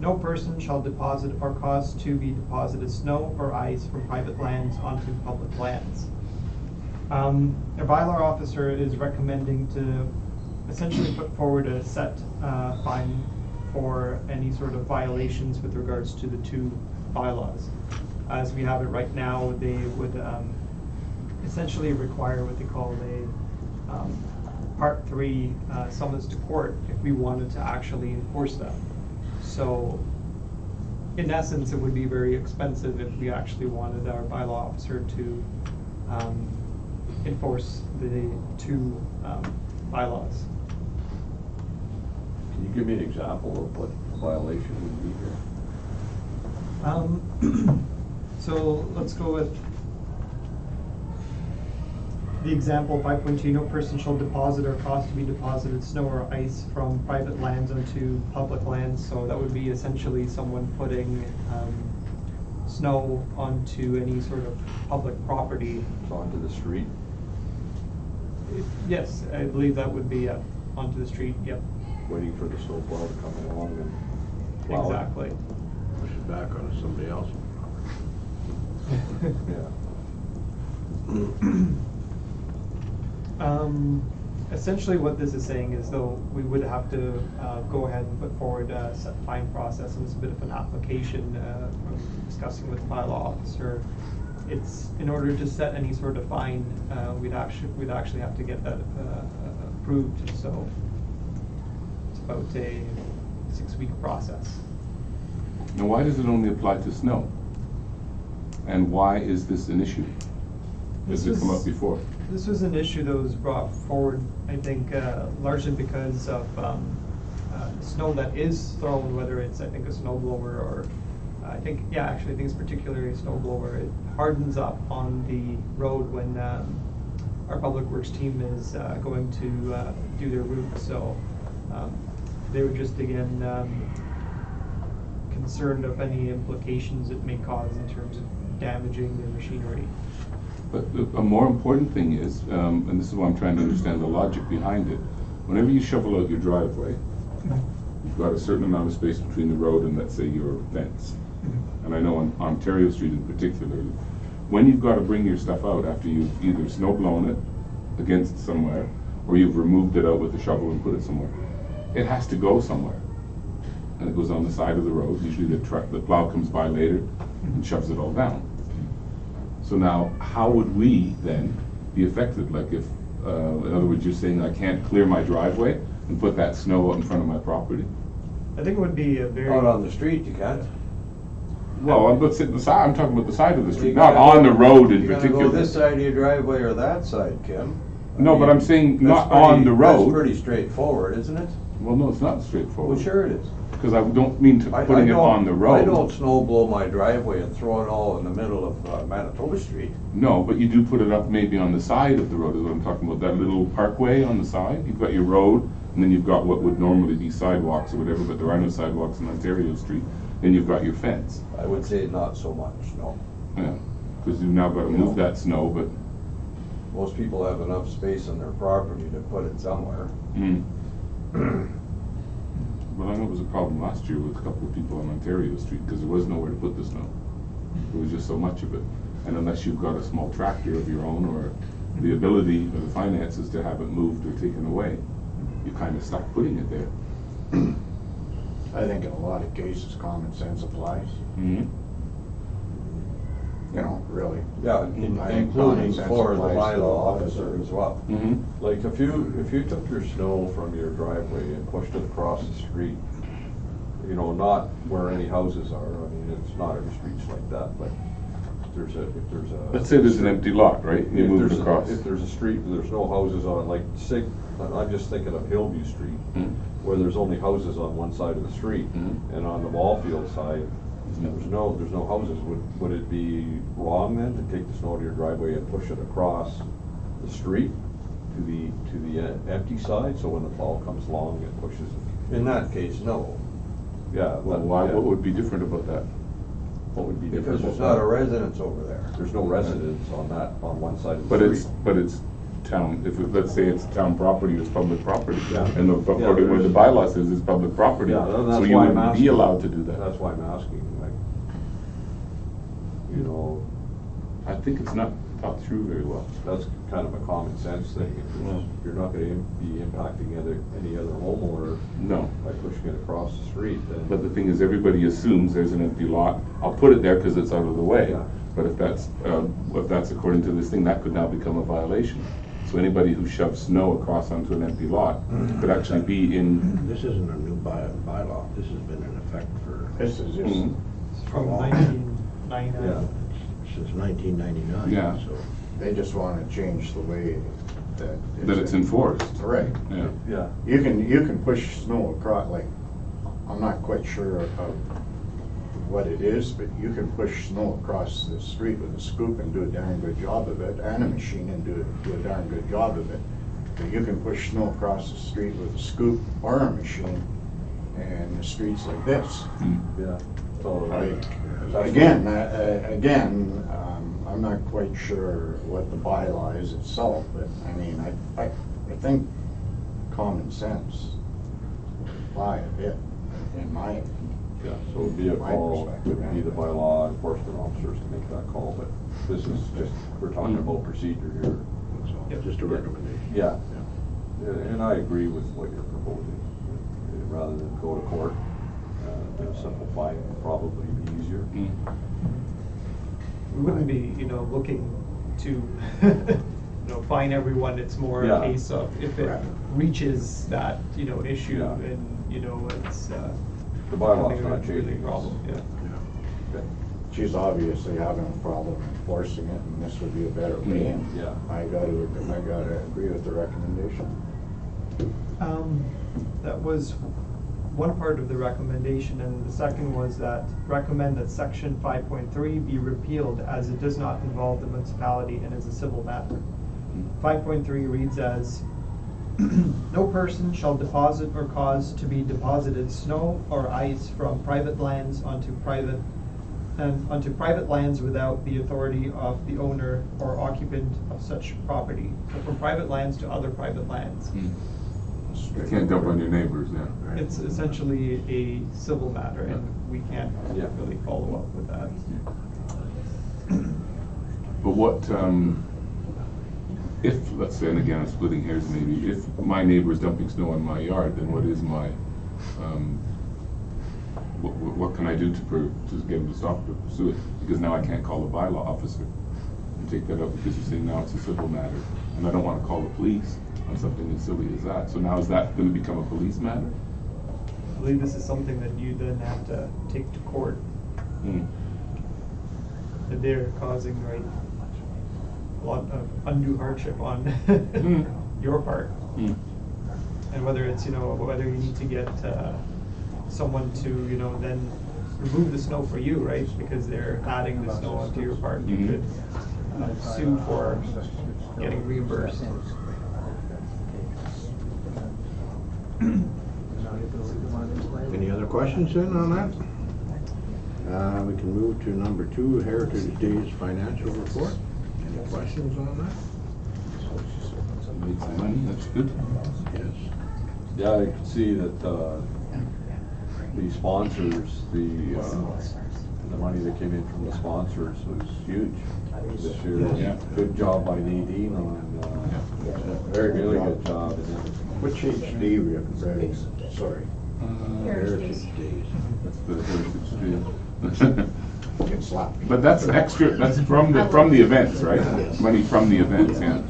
no person shall deposit or cause to be deposited snow or ice from private lands onto public lands. A bylaw officer is recommending to essentially put forward a set fine for any sort of violations with regards to the two bylaws. As we have it right now, they would essentially require what they call a Part 3 summons to court if we wanted to actually enforce them. So in essence, it would be very expensive if we actually wanted our bylaw officer to enforce the two bylaws. Can you give me an example of what a violation would be here? So let's go with the example 5.2, no person shall deposit or cause to be deposited snow or ice from private lands onto public lands. So that would be essentially someone putting snow onto any sort of public property. So onto the street? Yes, I believe that would be onto the street, yep. Waiting for the snowplow to come along and plow it. Exactly. push it back onto somebody else's property. Yeah. Essentially, what this is saying is though, we would have to go ahead and put forward a set fine process, and it's a bit of an application, from discussing with the bylaw officer. It's, in order to set any sort of fine, we'd actually have to get that approved, so it's about a 6-week process. Now, why does it only apply to snow? And why is this an issue? Has it come up before? This was an issue that was brought forward, I think, largely because of snow that is thrown, whether it's, I think, a snow blower or, I think it's particularly a snow blower. It hardens up on the road when our public works team is going to do their route. So they were just, again, concerned of any implications it may cause in terms of damaging their machinery. But a more important thing is, and this is why I'm trying to understand the logic behind it, whenever you shovel out your driveway, you've got a certain amount of space between the road and, let's say, your fence. And I know on Ontario Street in particular, when you've got to bring your stuff out after you've either snow blown it against somewhere, or you've removed it out with a shovel and put it somewhere, it has to go somewhere. And it goes on the side of the road. Usually the plow comes by later and shoves it all down. So now, how would we then be affected? Like if, in other words, you're saying I can't clear my driveway and put that snow out in front of my property? I think it would be a very... Out on the street, you can't. Well, I'm talking about the side of the street, You not gotta on go- the road in You gotta particular. go this side of your driveway or that side, Kim. No, but I'm saying That's not on the road. That's pretty straightforward, isn't it? Well, no, it's not straightforward. Well, sure it is. Because I don't mean to putting it on the road. I don't snow blow my driveway and throw it all in the middle of Manitoba Street. No, but you do put it up maybe on the side of the road, is what I'm talking about, that little parkway on the side. You've got your road, and then you've got what would normally be sidewalks or whatever, but there are no sidewalks on Ontario Street. Then you've got your fence. I would say not so much, no. Yeah, because you've now got to move that snow, but, Most people have enough space on their property to put it somewhere. well, I know it was a problem last year with a couple of people on Ontario Street, because there was nowhere to put the snow. There was just so much of it. And unless you've got a small tractor of your own, or the ability or the finances to have it moved or taken away, you're kind of stuck putting it there. I think in a lot of cases, common sense applies, you know, really. Yeah, I think including common sense for the applies to a bylaw lot of officer things. as well. Like if you took your snow from your driveway and pushed it across the street, you know, not where any houses are, I mean, it's not every street's like that, but if there's a. Let's say there's an empty lot, right? You If move there's it across. If there's a street where there's no houses on, like, say, I'm just thinking of Hillview Street, where there's only houses on one side of the street, and on the ball field side, there's no houses. Would it be wrong then to take the snow to your driveway and push it across the street to the empty side, so when the plow comes along, it pushes it? In that case, no, Yeah, well, why, what would be different about that? What would be different? because there's not a residence over there. There's no residence on one side of the But street. it's town, let's say it's town property, it's public property. Yeah. And according what the bylaw says, it's public property. Yeah, So that's you why I'm wouldn't be asking. allowed to do that. That's why I'm asking, like, you know, I think it's not thought through very well. that's kind of a common sense thing. If you're not gonna be impacting any other homeowner No. by pushing it across the street, then. But the thing is, everybody assumes there's an empty lot. I'll put it there because it's out of the way. Yeah. But if that's according to this thing, that could now become a violation. So anybody who shoves snow across onto an empty lot could actually be in. This isn't a new bylaw, this has been in effect for, This is just, From Wow. 1999. Yeah. since 1999, Yeah. so. they just wanna change the way that. That it's enforced. Right. Yeah. Yeah. You can push snow across, like, I'm not quite sure of what it is, but you can push snow across the street with a scoop and do a darn good job of it, and a machine and do a darn good job of it. But you can push snow across the street with a scoop or a machine, and the streets like this. Yeah. So, Like, that's- again, I'm not quite sure what the bylaw is itself, but I mean, I think common sense would apply a bit, in my opinion. Yeah, so it would be a My call, it perspective, would be the yeah. bylaw enforcement officers to make that call, but this is just, we're talking about procedure here. So, just a recommendation. Yeah. And I agree with what you're proposing. Rather than go to court, a simple fine would probably be easier. We wouldn't be, looking to, fine everyone. It's more Yeah. a case of if it Right. reaches that, issue Yeah. and, it's, The bylaw's becoming a not really changing. problem, yeah. Okay. She's obviously having a problem enforcing it, and this would be a better way. And Yeah. I gotta agree with the recommendation. That was one part of the recommendation, and the second was that recommend that section 5.3 be repealed as it does not involve the municipality and is a civil matter. 5.3 reads as, no person shall deposit or cause to be deposited snow or ice from private lands onto private lands without the authority of the owner or occupant of such property, or from private lands to other private lands. You can't dump on your neighbors, yeah. It's essentially a civil matter, and we can't Yeah. really follow up with that. But what, if, let's say, and again, I'm splitting hairs maybe, if my neighbor is dumping snow in my yard, then what is my, what can I do to get him to stop or pursue it? Because now I can't call a bylaw officer and take that up, because you're saying now it's a civil matter, and I don't want to call the police on something as silly as that. So now is that going to become a police matter? I believe this is something that you then have to take to court, that they're causing, right, a lot of undue hardship on your part. And whether it's, whether you need to get someone to, then remove the snow for you, right? Because they're adding the snow onto your part. You could sue for getting reimbursed. Any other questions then on that? We can move to number 2, Heritage Days Financial Report. Any questions on that? Made some money, that's good. Yes. Yeah, I can see that, the sponsors, the money that came in from the sponsors was huge this year. Yeah. Good job by Nadine on, Very good really job. good job. And then- Which HD we have, sorry. Heritage Days. That's the heritage deal. Get slapped. But that's extra, that's from the events, right? Money from the events, yeah.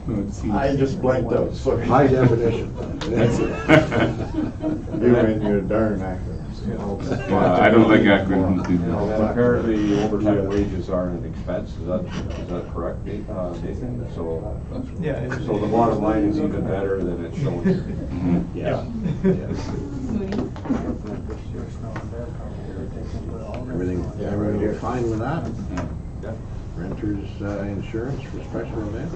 No, it seems- I just blanked out, sorry. High definition. That's it. You and your darn acronyms. I don't like acronyms. And apparently overtime wages are an expense, is that correct, Nathan? So, Yeah. so the bottom line is even better than it's shown here. Yeah. Everything fine with that? Yeah. Renters insurance for special events?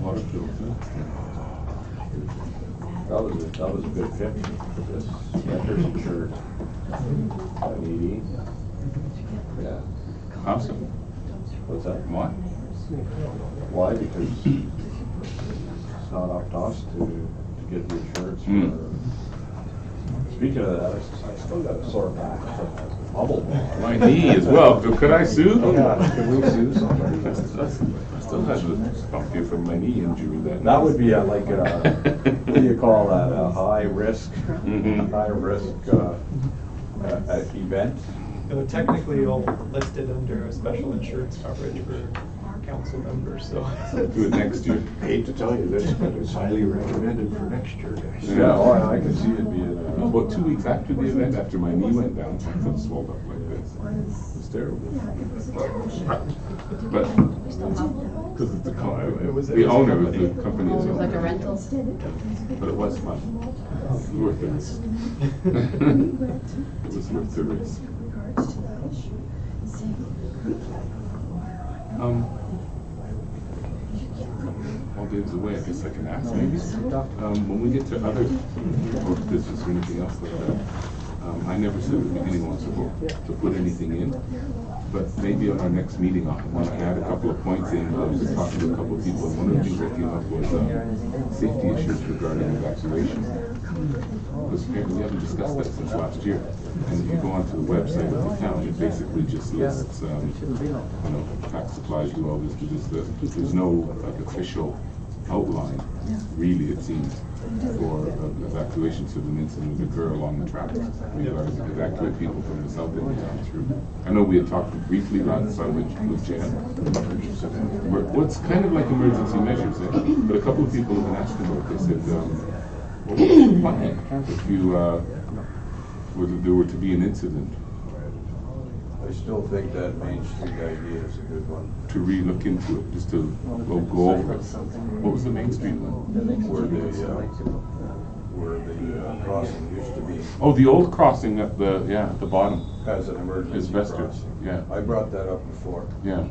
Water bills, That was a good fit for this renters insurance. Nadine. Yeah. huh? Awesome. What's that? Why? Why? Because it's not up to us to get the insurance for. Speaking of that, I still got a sore back from a bubble ball. My knee as well. Could I sue? Yeah, can we sue somebody? I still have a bump here from my knee injury That would be like a, what do you call that, a high risk event? Technically, all listed under a special insurance coverage for council members, so. Do it next year. Hate to tell you this, but it's highly recommended for next year, guys. Yeah, oh, I can see it being, About 2 weeks after the event, after my knee went down, my foot swelled up like this. It was terrible. But, because it's the owner of the company is Like a owner. rental? But it was fun. It was worth the risk. It was worth the risk. All Dave's away, I guess I can ask maybe. When we get to other, or business or anything else like that, I never said at the beginning once to put anything in. but maybe on our next meeting, I want to add a couple of points in. I was just talking to a couple of people, and one of the things that came up was safety issues regarding evacuation. Because apparently we haven't discussed that since last year. And if you go onto the website of the town, it basically just lists, pack supplies, do all this, do this, that. There's no like official outline, really, it seems, for evacuation should an incident occur along the tracks. We are to evacuate people from the south end of town through. I know we had talked briefly last time with Jan. What's kind of like emergency measures, but a couple of people have been asking about it. They said, what was the plan if you, whether there were to be an incident? I still think that Main Street idea is a good one. To re-look into it, just to go over it. What was the Main Street one? Where the crossing used to be. Oh, the old crossing at the bottom. As an emergency Asbestos, crossing. yeah. I brought that up before. Yeah.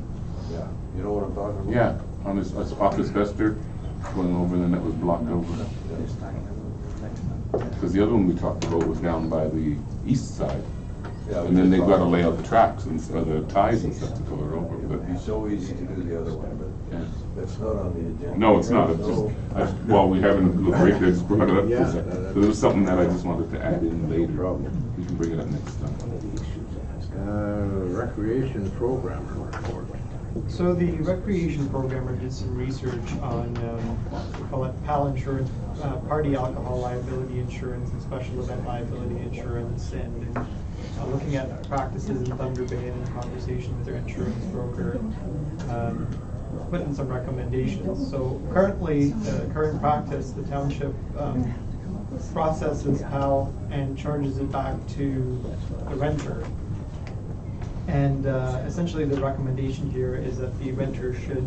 Yeah, you know what I'm talking about? Yeah, on his off Asbestos, going over, and then it was blocked over. Because the other one we talked about was down by the east side. Yeah, And then they've got to lay out the tracks and the ties and stuff to go it over. But It'd be so easy to do the other one, yeah. but it's not on the agenda. No, it's not. It's just, well, we haven't looked right there, just brought it up. Yeah. So there was something that I just wanted to add in later. We can bring it up next time. Recreation programmer report. So the recreation programmer did some research on, we call it PAL insurance, party alcohol liability insurance and special event liability insurance, and looking at practices in Thunder Bay and in conversation with their insurance broker, put in some recommendations. So currently, current practice, the township processes PAL and charges it back to the renter. And essentially the recommendation here is that the renter should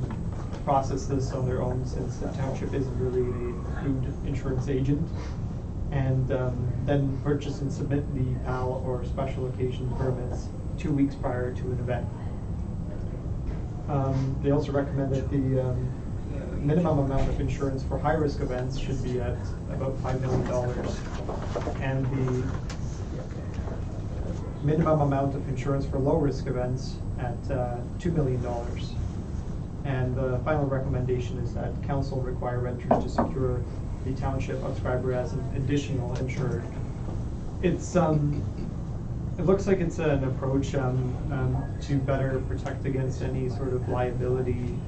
process this on their own, since the township isn't really a approved insurance agent, and then purchase and submit the PAL or special occasion permits 2 weeks prior to an event. They also recommend that the minimum amount of insurance for high-risk events should be at about $5 million, and the minimum amount of insurance for low-risk events at $2 million. And the final recommendation is that council require renters to secure the Township of Schreiber as an additional insured. It's it looks like it's an approach to better protect against any sort of liability.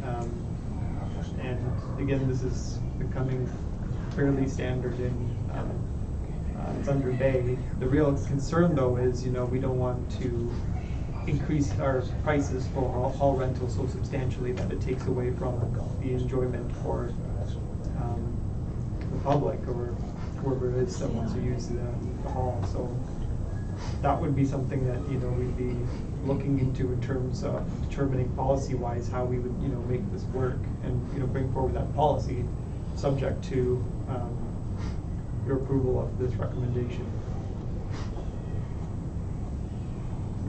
And again, this is becoming fairly standard in Thunder Bay. The real concern, though, is we don't want to increase our prices for hall rentals so substantially that it takes away from the enjoyment for the public or whoever it is that wants to use the hall. So that would be something that we'd be looking into in terms of determining policy-wise how we would make this work, and bring forward that policy subject to your approval of this recommendation.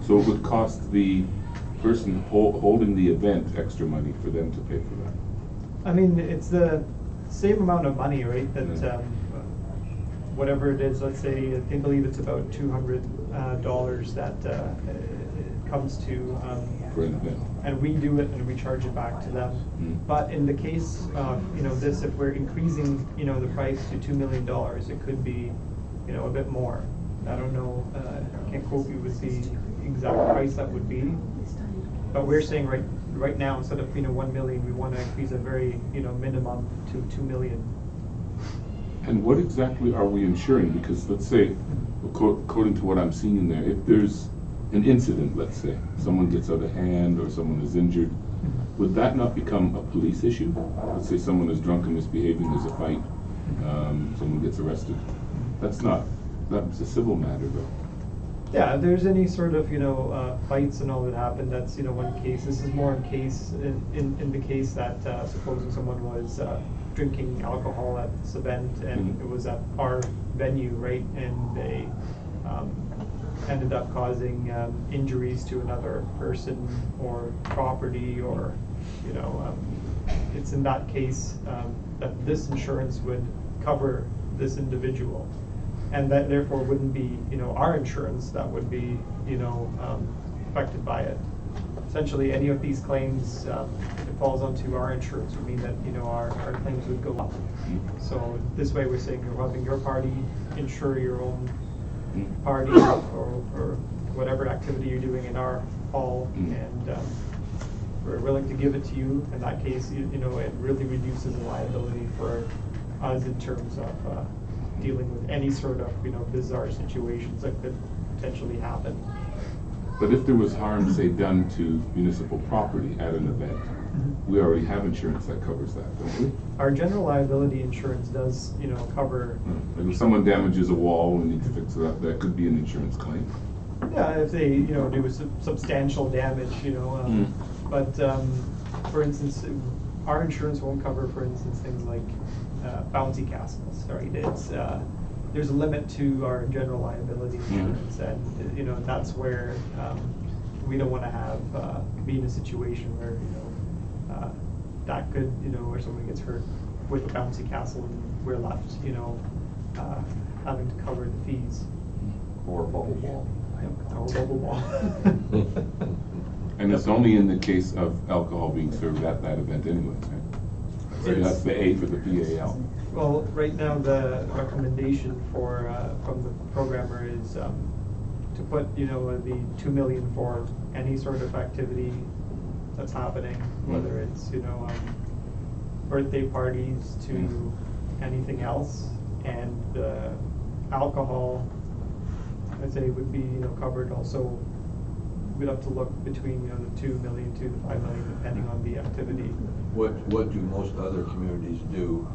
So it would cost the person holding the event extra money for them to pay for that? I mean, it's the same amount of money, right, that whatever it is, let's say, I believe it's about $200 that it comes to, For an event. and we do it and we charge it back to them. But in the case of this, if we're increasing the price to $2 million, it could be a bit more. I don't know, I can't quote you with the exact price that would be, but we're saying right now, instead of $1 million, we want to increase a very minimum to $2 million. And what exactly are we insuring? Because let's say, according to what I'm seeing in there, if there's an incident, let's say, someone gets out of hand or someone is injured, would that not become a police issue? Let's say someone is drunk and misbehaving, there's a fight, someone gets arrested. That's a civil matter, though. Yeah, if there's any sort of fights and all that happen, that's one case. This is more in the case that supposing someone was drinking alcohol at this event and it was at our venue, right, and they ended up causing injuries to another person or property, or it's in that case that this insurance would cover this individual, and that therefore wouldn't be our insurance that would be affected by it. essentially any of these claims, if it falls onto our insurance, would mean that, you know, our claims would go up. So this way we're saying you're having your party insure your own party or whatever activity you're doing in our hall, and we're willing to give it to you. In that case, you know, it really reduces the liability for us in terms of dealing with any sort of, you know, bizarre situations that could potentially happen. But if there was harm, say, done to municipal property at an event, we already have insurance that covers that, don't we? Our general liability insurance does, you know, cover. Like if someone damages a wall and needs to fix it up, that could be an insurance claim. Yeah, if they, you know, do substantial damage, you know, but for instance, our insurance won't cover, for instance, things like bouncy castles, right? It's there's a limit to our general liability insurance, and you know, that's where we don't want to have be in a situation where, you know, that could, you know, where somebody gets hurt with a bouncy castle and we're left, you know, having to cover the fees. Or a bubble ball. Or bubble ball. And it's only in the case of alcohol being served at that event anyway, right? So that's the A for the PAL. Well, right now, the recommendation for, from the programmer is to put, you know, the 2 million for any sort of activity that's happening, whether it's, you know, birthday parties to anything else, and the alcohol, I'd say, would be, you know, covered also. We'd have to look between, you know, the 2 million to the 5 million, depending on the activity. What do most other communities do?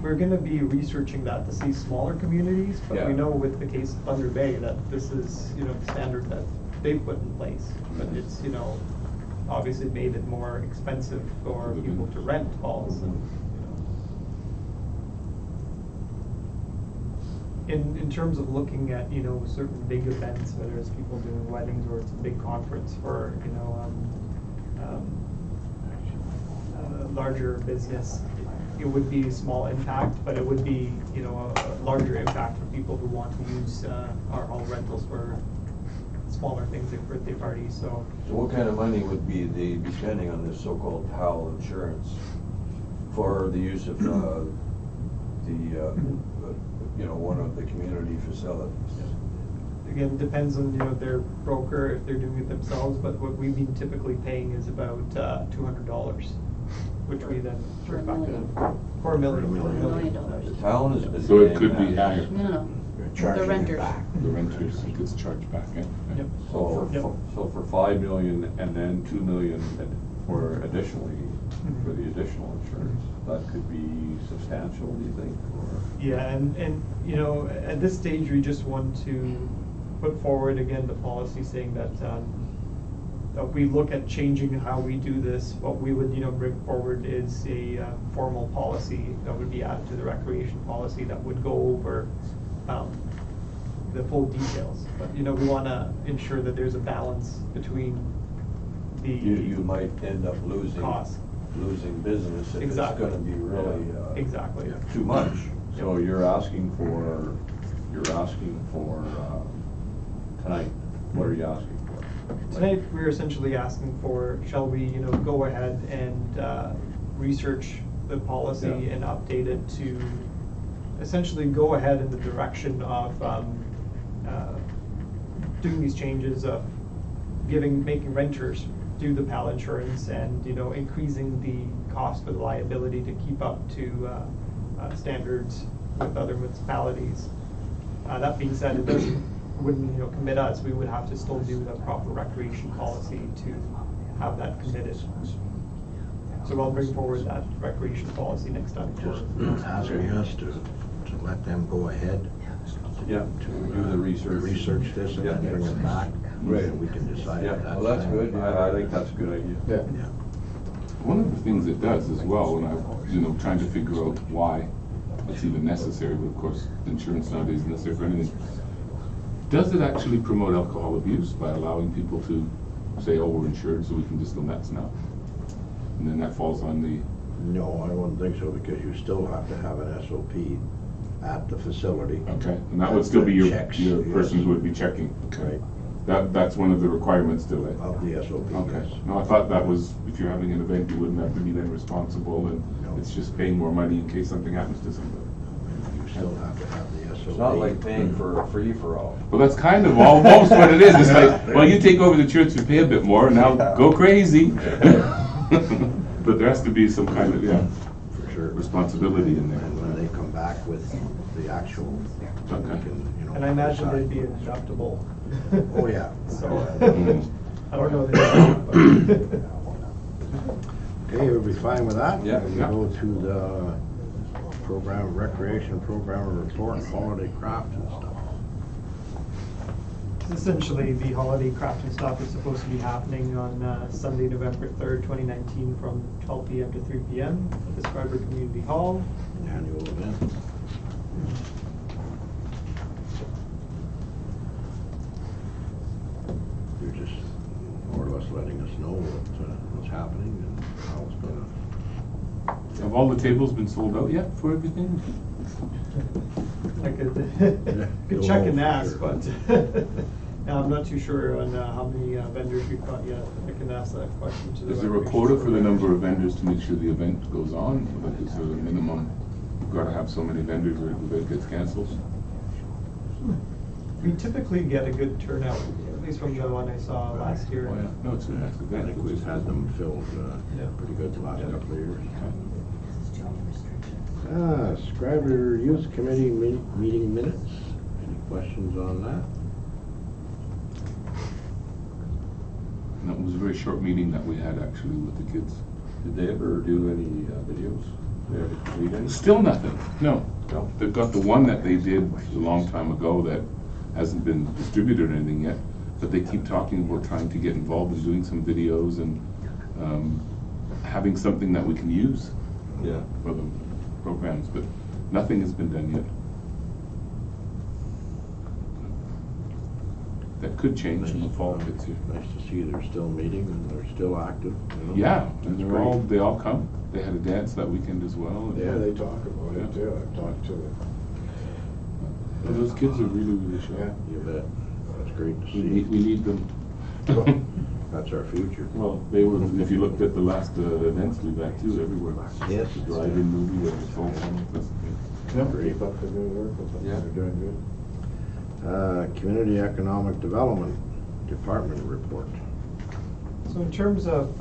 We're gonna be researching that to see smaller communities, but we Yeah. know with the case of Thunder Bay that this is, you know, the standard that they've put in place. But it's, you know, obviously made it more expensive for people to rent halls and, you know. In terms of looking at, you know, certain big events, whether it's people doing weddings or it's a big conference for, you know, larger business, it would be a small impact, but it would be, you know, a larger impact for people who want to use our hall rentals for smaller things like birthday parties. So what kind of money would they be spending on this so-called TAL insurance for the use of you know, one of the community facilities? again, depends on, you know, their broker, if they're doing it themselves, but what we've been typically paying is about $200, which we then charge back to them. For $1 million. $1 million. The town has been. So it paying could be that. higher. No. You're The charging it renters. back. The renters gets charged back, eh? Yep. So for 5 million and then 2 million for additionally, for the additional insurance, that could be substantial, do you think? Or? Yeah, and, you know, at this stage, we just want to put forward, again, the policy saying that, that we look at changing how we do this. What we would, you know, bring forward is a formal policy that would be added to the recreation policy that would go over the full details. But, you know, we want to ensure that there's a balance between the You might end up losing business if Exactly. it's gonna be really, Exactly. too much. So you're asking for, tonight, what are you asking for? Tonight, we're essentially asking for, shall we, you know, go ahead and research the policy Yeah. and update it to essentially go ahead in the direction of doing these changes of making renters do the PAL insurance and, you know, increasing the cost for the liability to keep up to standards with other municipalities. That being said, wouldn't, you know, commit us. We would have to still do the proper recreation policy to have that committed. So I'll bring forward that recreation policy next time. Just asking us to let them go ahead. Yeah, To do the research. research this and then Yeah. bring it back. Right. And we can decide Yeah, if that's. well, that's good. I think that's a good idea. Yeah. One of the things it does as well, when I'm, you know, trying to figure out why it's even necessary, but of course, insurance nowadays is necessary for anything. Does it actually promote alcohol abuse by allowing people to say, oh, we're insured, so we can just go nuts now? And then that falls on the, No, I wouldn't think so, because you still have to have an SOP at the facility. okay, and that would still be your Checks, person yes. who would be checking, okay? Right. That's one of the requirements still, eh? Of the SOP, Okay, yes. no, I thought that was, if you're having an event, you wouldn't have to be then responsible, and No. it's just paying more money in case something happens to somebody. You still have to have the SOP. It's not like paying for a free-for-all. Well, that's kind of almost what it is, it's like, well, you take over the church and pay a bit more, now go crazy. But there has to be some kind of, yeah, For sure. responsibility in there. And when they come back with the actual, we Okay. can, you know. And I imagine decide. they'd be deductible. Oh, yeah. So, Mhm. I don't know that. Okay, we'll be fine with that. Yeah. We Yeah. go to the program, recreation program report, holiday craft and stuff. Essentially, the holiday craft and stuff is supposed to be happening on Sunday, November 3rd, 2019, from 12 p.m. to 3 p.m. at the Schreiber Community Hall. Annual event. You're just more or less letting us know what's happening and how it's gonna. Have all the tables been sold out yet for everything? I could check and ask, Sure. but I'm not too sure on how many vendors we've got yet. I can ask that question to the. Is there a quota for the number of vendors to make sure the event goes on? Like, is there a minimum? You've got to have so many vendors or the event gets canceled? We typically get a good turnout, at least from the one I saw last year. Oh, yeah, no, it's a nice I event. think we've had them filled Yeah. pretty good the last Yeah. couple of years. This is too many restrictions. Schreiber Youth Committee meeting minutes. Any questions on that? And that was a very short meeting that we had actually with the kids. Did they ever do any videos? They ever complete any? Still nothing, no. No. They've got the one that they did a long time ago that hasn't been distributed or anything yet, but they keep talking about trying to get involved in doing some videos and having something that we can use Yeah. for the programs, but nothing has been done yet. That could change in the fall if it's here. Nice to see they're still meeting and they're still active. You know? Yeah, and That's they great. all come. They had a dance that weekend as well. and- Yeah, they talk about it too, I've talked to Well, those kids are really, really sharp. Yeah. You bet. That's great to We see. need them. That's our future. Well, they were, if you looked at the last events we've had too, everywhere. Yes. The drive-in movie, or the soul keep up the good work with them, Yeah. they're doing good. Community Economic Development Department report. So in terms of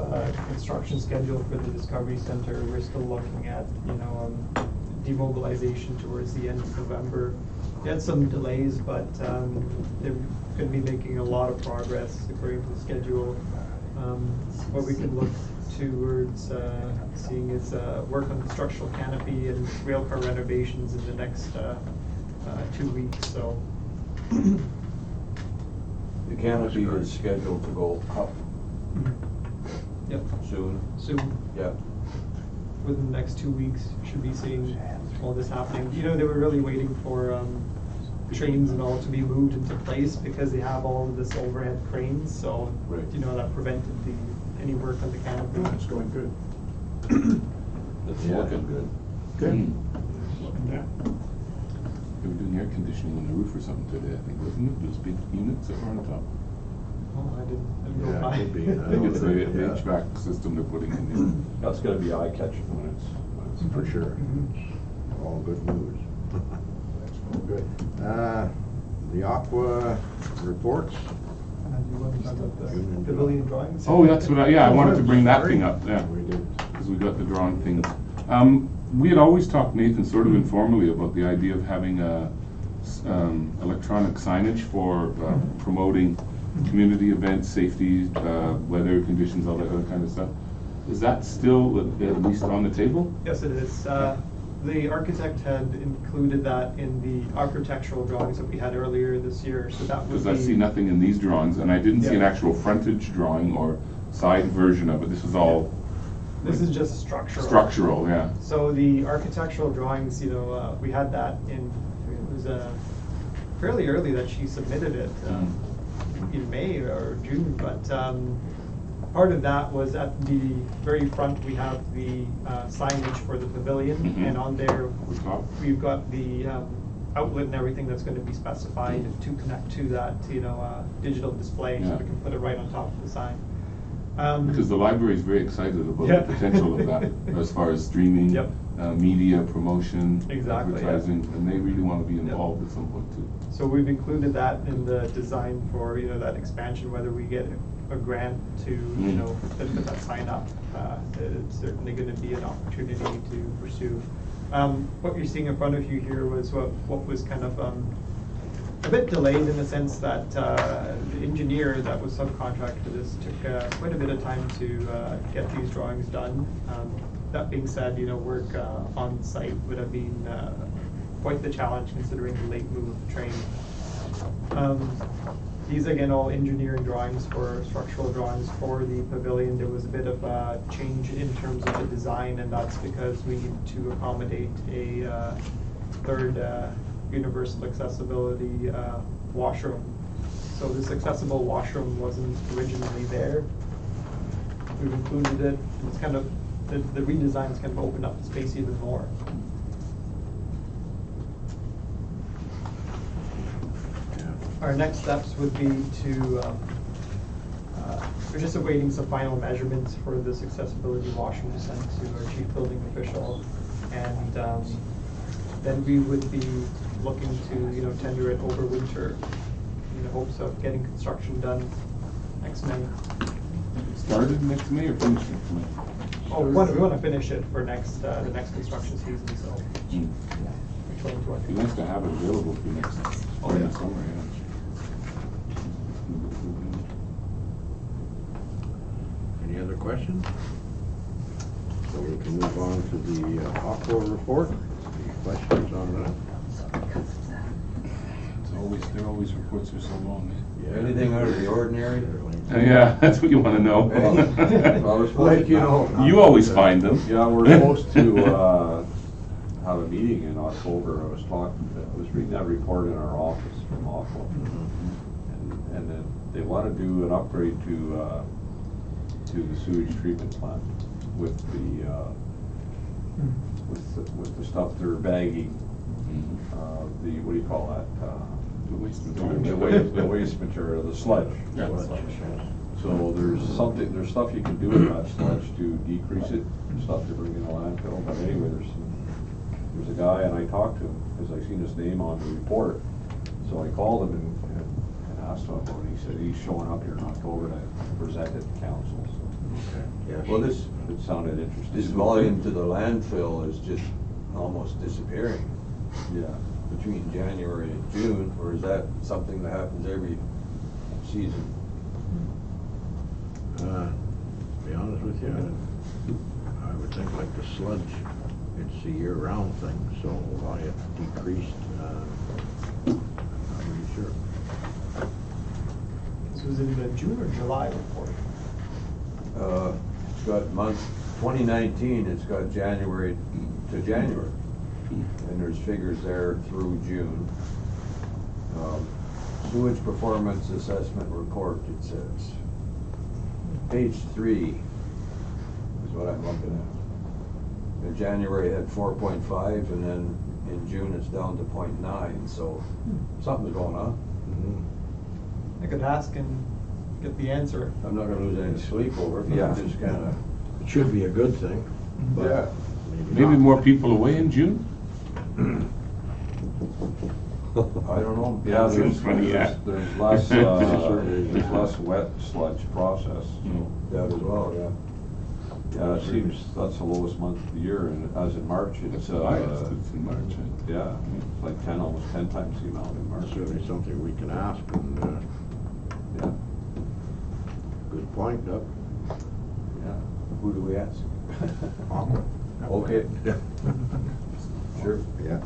construction schedule for the Discovery Center, we're still looking at, demobilization towards the end of November. We had some delays, but they're going to be making a lot of progress according to the schedule. What we can look towards seeing is work on the structural canopy and rail car renovations in the next 2 weeks, so. The canopy is scheduled to go up Yep, soon. soon. Yeah. Within the next 2 weeks, should be seeing all this happening. They were really waiting for trains and all to be moved into place because they have all of this overhead cranes, so, Right. that prevented any work on the canopy. It's going good. It's Yeah. looking good. Good. Yeah. They were doing air conditioning on the roof or something today, I think, wasn't it? Those big units that were on top. Oh, I didn't go Yeah, by. it could be. I think it's the Yeah. HVAC system they're putting in That's gonna be eye-catching when it's. For sure. Mhm. All good news. That's going good. The Aqua reports. And you want to talk about the Union pavilion drawings? Oh, that's what I wanted to bring that thing up, yeah. We did. Because we got the drawing things. We had always talked, Nathan, sort of informally about the idea of having electronic signage for promoting community events, safety, weather conditions, all that other kind of stuff. Is that still at least on the table? Yes, it is. The architect had included that in the architectural drawings that we had earlier this year, so that would be. Because I see nothing in these drawings, and I didn't see an Yeah. actual frontage drawing or side version of it. This is all This is just structural. structural, yeah. So the architectural drawings, we had that it was fairly early that she submitted it, in May or June, but part of that was at the very front, we have the signage for the pavilion, Mhm. and on there, The top. we've got the outlet and everything that's gonna be specified to connect to that, digital display, so Yeah. we can put it right on top of the sign. Because the library is very excited about Yeah. the potential of that, as far as streaming, Yep. media, promotion, Exactly, yeah. advertising, and they really want to be involved at some point too. So we've included that in the design for, that expansion, whether we get a grant to, to put that sign up. It's certainly gonna be an opportunity to pursue. What you're seeing in front of you here was what was kind of, a bit delayed in the sense that, the engineer that was subcontracted to this took, quite a bit of time to, get these drawings done. That being said, work, on site would have been, quite the challenge considering the late move of the train. These again, all engineering drawings for structural drawings for the pavilion. There was a bit of a change in terms of the design, and that's because we needed to accommodate a third universal accessibility washroom. So this accessible washroom wasn't originally there. We've included it. It's kind of, the redesign is kind of opened up the space even more. Our next steps would be to, we're just awaiting some final measurements for this accessibility washroom to send to our chief building official. And then we would be looking to, tender it over winter in the hopes of getting construction done next May. Started next May or finished next May? Oh, we want to finish it for next, the next construction season, so. Mm. For 2020. It'd be nice to have it available for next Oh, spring yeah. and summer, yeah. Any other questions? So we can move on to the Aqua report. Any questions on that? Their always reports are so long, eh? Anything out of the ordinary? Yeah, that's what you want to know. Well, we're supposed Like, to- You always find them. Yeah, we're supposed to, have a meeting in October. I was reading that report in our office from Aqua. And then they want to do an upgrade to the sewage treatment plant with the stuff they're bagging, what do you call that? The waste The material. waste material, the sludge. Yeah. So there's stuff you can do with that sludge to decrease it, stuff to bring in the landfill, but anyway, there's a guy, and I talked to him, because I seen his name on the report, so I called him and asked him about it. He said he's showing up here in October to present it to council, so. Yes. Well, It sounded interesting. this volume to the landfill is just almost disappearing Yeah. between January and June, or is that something that happens every season? To be honest with you, I would think like the sludge, it's a year-round thing, so why it decreased, I'm not really sure. This was in the June or July report. It's got 2019, it's got January to January, and there's figures there through June. Sewage performance assessment report, it says. Page 3 is what I'm looking at. In January it had 4.5, and then in June it's down to 0.9, so something's going on. I could ask and get the answer. I'm not gonna lose any sleep over it, but Yeah. I'm just kinda, It should be a good thing, yeah. but Maybe not. more people away in June? I don't know. Yeah, Seems funny, yeah. there's less wet sludge process, so. That as well, yeah. Yeah, it seems that's the lowest month of the year, and as in March, It's it's, the highest, it's in March, eh? yeah, it's like almost 10 times the amount in March. Certainly something we can ask, and, Yeah, good point, Doug. Yeah. Who do we ask? Aqua. Okay. Yeah. Sure. Yeah.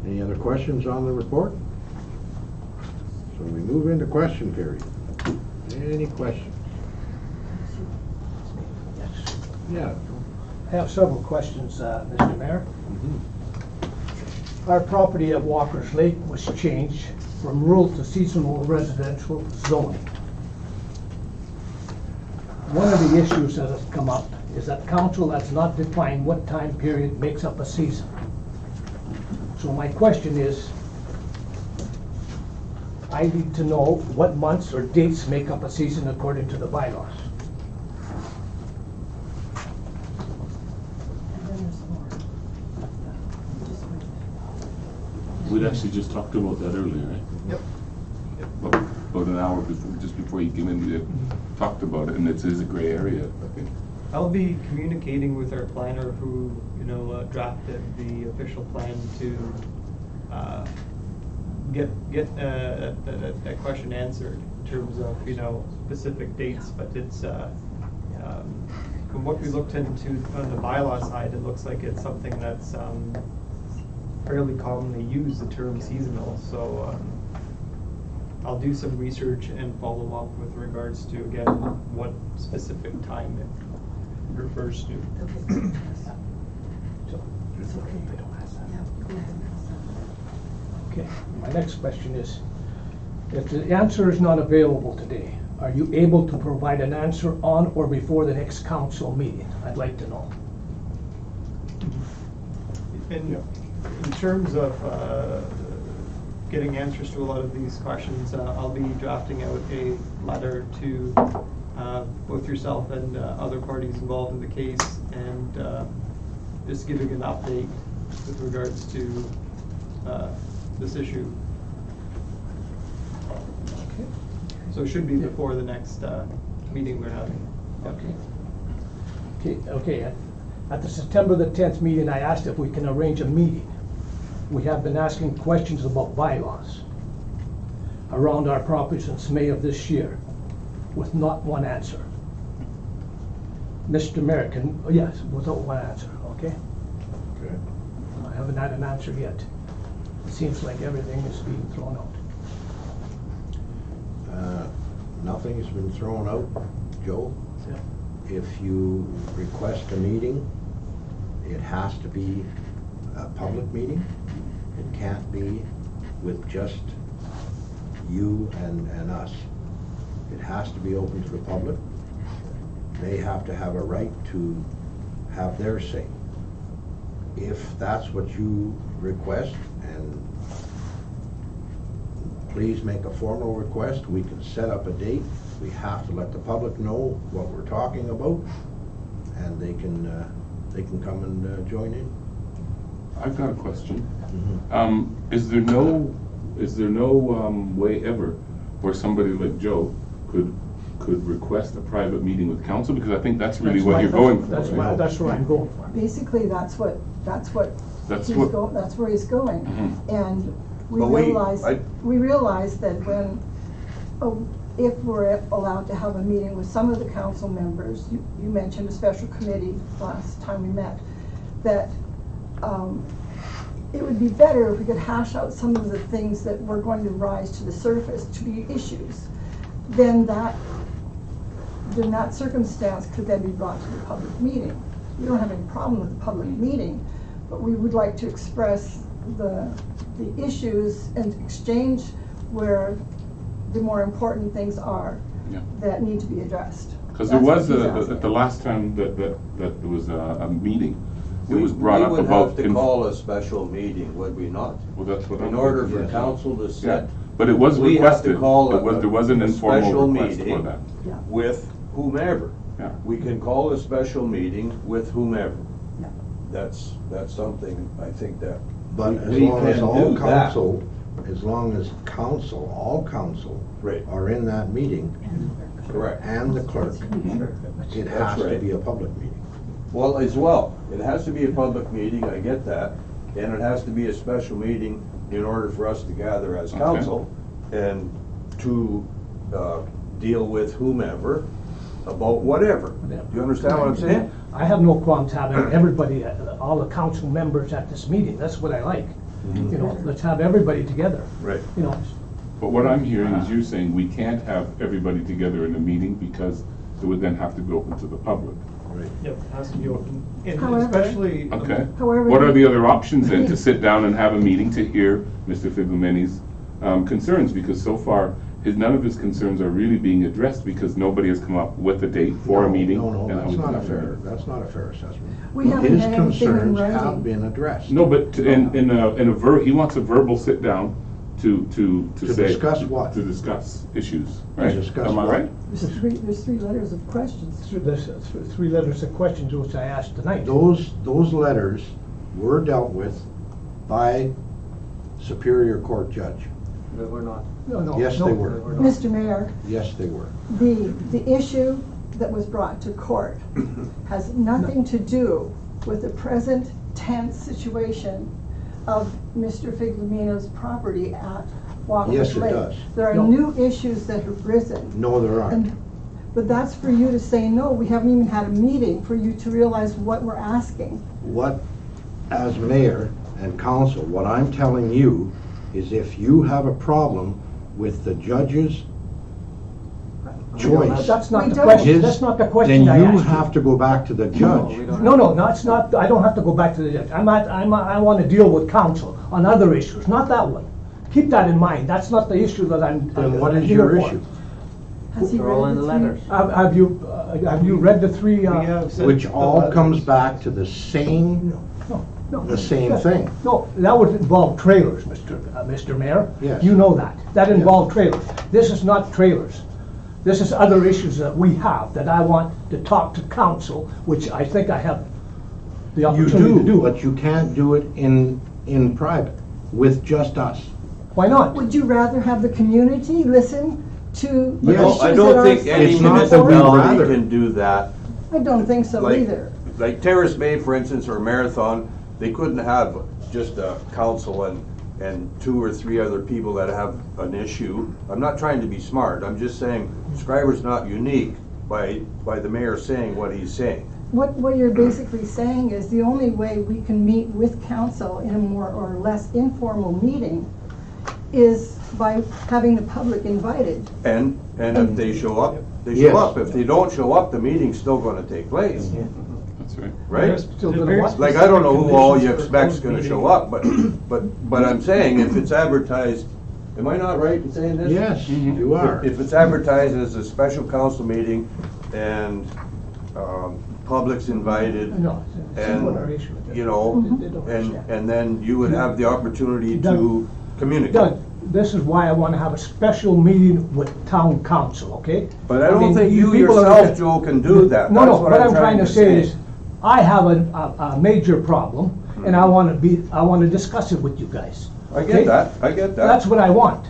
Any other questions on the report? So we move into question period. Any questions? Yeah. I have several questions, Mr. Mayor. Mhm. Our property at Walker's Lake was changed from rural to seasonal residential zoning. One of the issues that has come up is that council has not defined what time period makes up a season. So my question is, I need to know what months or dates make up a season according to the bylaws. And then there's more. Just wait. We'd actually just talked about that earlier, right? Yep. About an hour before, just before you came in, we had talked about it, and it is a gray area. I'll be communicating with our planner who, drafted the official plan to get that question answered in terms of, specific dates, but it's, from what we looked into on the bylaw side, it looks like it's something that's fairly commonly used, the term seasonal, so I'll do some research and follow up with regards to, again, what specific time it refers to. Okay. So, It's okay. they don't ask that. Yeah, go ahead. Okay, my next question is, if the answer is not available today, are you able to provide an answer on or before the next council meeting? I'd like to know. In terms of getting answers to a lot of these questions, I'll be drafting out a letter to both yourself and other parties involved in the case, and just giving an update with regards to this issue. Okay. So it should be before the next meeting we're having. Okay. At the September the 10th meeting, I asked if we can arrange a meeting. We have been asking questions about bylaws around our property since May of this year, with not one answer. Mr. Mayor, yes, without one answer, okay? Okay. I haven't had an answer yet. It seems like everything is being thrown out. Nothing's been thrown out, Joe. Yeah. If you request a meeting, it has to be a public meeting. It can't be with just you and us. It has to be open to the public. They have to have a right to have their say. If that's what you request, and please make a formal request, we can set up a date. We have to let the public know what we're talking about, and they can come and join in. I've got a question. Mhm. Is there no way ever where somebody like Joe could request a private meeting with council? Because I think that's really what you're going for. That's right? what I'm going for. Basically, that's where he's going. Mhm. And we But realize that when, if we're allowed to have a meeting with some of the council members, you mentioned a special committee last time we met, that it would be better if we could hash out some of the things that were going to rise to the surface to be issues. Then that circumstance could then be brought to the public meeting. We don't have any problem with the public meeting, but we would like to express the issues and exchange where the more important things are Yeah. that need to be addressed. Because there That's was what he's at asking. the last time that there was a meeting, it was brought up We would about. have to call a special meeting, would we not? Well, that's what In I'm order thinking. for council to Yeah, set, but it was we have to requested. call There was an a informal special request for meeting that. Yeah. with whomever. Yeah. We can call a special meeting with whomever. Yeah. That's something I think that But as we long as can all do that. council, all council Right. are in that meeting, Correct. and the clerk, it has to right. be a public meeting. Well, as well, it has to be a public meeting, I get that, and it has to be a special meeting in order for us to gather as Okay. council and to deal with whomever about whatever. Yeah. Do you understand what I'm saying? I have no qualms having everybody, all the council members at this meeting. That's what I like. You know, let's have everybody together. Right. You know, But what I'm hearing is you saying we can't have everybody together in a meeting because it would then have to be open to the public. Yep, it has to be open, and However- especially. Okay. However, What are the other options then to sit down and have a meeting to hear Mr. Fibumeni's concerns? Because so far, none of his concerns are really being addressed because nobody has come up with a date for a meeting. No, and how that's we not can a have fair, it. that's not a fair assessment. We haven't His had anything in concerns writing. have been addressed. No, but he wants a verbal sit down to To say. discuss what? To discuss issues, right? discuss Am I what? right? There's three letters of questions. There's three letters of questions which I asked tonight. Those letters were dealt with by Superior Court judge. No, Yes, no, they were. Mr. Mayor, Yes, they were. the issue that was brought to court has nothing to do with the present tense situation of Mr. Figlomino's property at Walker's Yes, it Lake. does. There are No. new issues that have risen. No, there And- aren't. But that's for you to say, no, we haven't even had a meeting for you to realize what we're asking. What, as mayor and council, what I'm telling you is if you have a problem with the judge's choice, That's not We the don't. question, that's not the question I then asked. you have to go back to the judge. No, that's not, I don't have to go back to the judge. I want to deal with council on other issues, not that one. Keep that in mind, that's not the issue that I'm. Then what I'm is here your for. issue? Has he They're all read in the the three- letters. Have you read the three? We have sent Which the all letters. comes back to the same, No. the same thing. No, that would involve trailers, Mr. Mayor. Yes. You know that. That involved trailers. This is not trailers. This is other issues that we have that I want to talk to council, which I think I have the You opportunity to do, do. but you can't do it in private with just us. Why not? Would you rather have the community listen to the Yes. issues I that don't are? think any It's not that we'd municipality rather. can do that. I don't think so Like- either. Like Terrace Bay, for instance, or Marathon, they couldn't have just a council and two or three other people that have an issue. I'm not trying to be smart, I'm just saying Schreiber's not unique by the mayor saying what he's saying. What you're basically saying is the only way we can meet with council in a more or less informal meeting is by having the public invited. And if they show up, they Yes. show up. If they don't show up, the meeting's still gonna take place, That's right. right? Still gonna what? Like, I don't know who all you Conditions for expect's closed gonna meeting. show up, but I'm saying if it's advertised, am I not right in saying this? Yes, you are. If it's advertised as a special council meeting and, public's invited, No, it's a similar and, issue. you know, They don't and, understand. and then you would have the opportunity to Doug, communicate. Doug, this is why I want to have a special meeting with town council, okay? But I don't mean, think you people are- yourself, Joe, can do that. No, That's no, what I'm trying to say is, say. I have a major problem, and I want to discuss it with you guys. I okay? get that, I get that. That's what I want.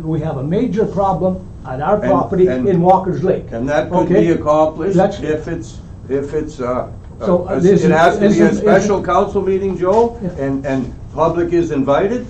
We have a major problem at our And- property and- in Walker's Lake. And that could okay? be accomplished That's- if it's, So, it this has to be a isn't- special council meeting, Joe, Yeah. and public is invited.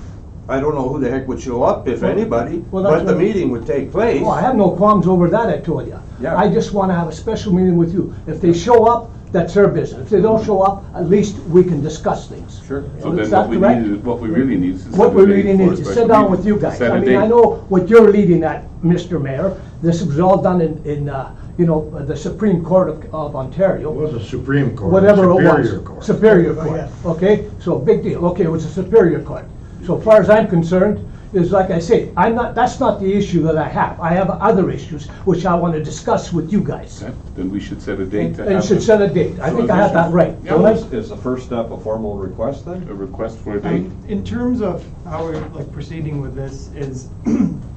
I don't know who the heck would show up, if Well, anybody, well, that's but the what- meeting would take place. Oh, I have no qualms over that, I told you. Yeah. I just want to have a special meeting with you. If they show up, that's their business. If they don't show up, at least we can discuss things. Sure. So Is then that correct? what we really need is to set What a we date really for a need to special sit down meeting. with you guys. Set a I mean, date. I know what you're leading at, Mr. Mayor. This was all done in the Supreme Court of Ontario. It was a Supreme Court. Whatever it was. Superior Court. Superior Court, okay? So, big deal. Okay, it was a Superior Court. So far as I'm concerned, is like I say, that's not the issue that I have. I have other issues which I want to discuss with you guys. Okay, then we should set a date And to and have should set a date. I think I have that right, Yeah, don't I? Is the first step a formal request then? a request for a date. In terms of how we're like proceeding with this is,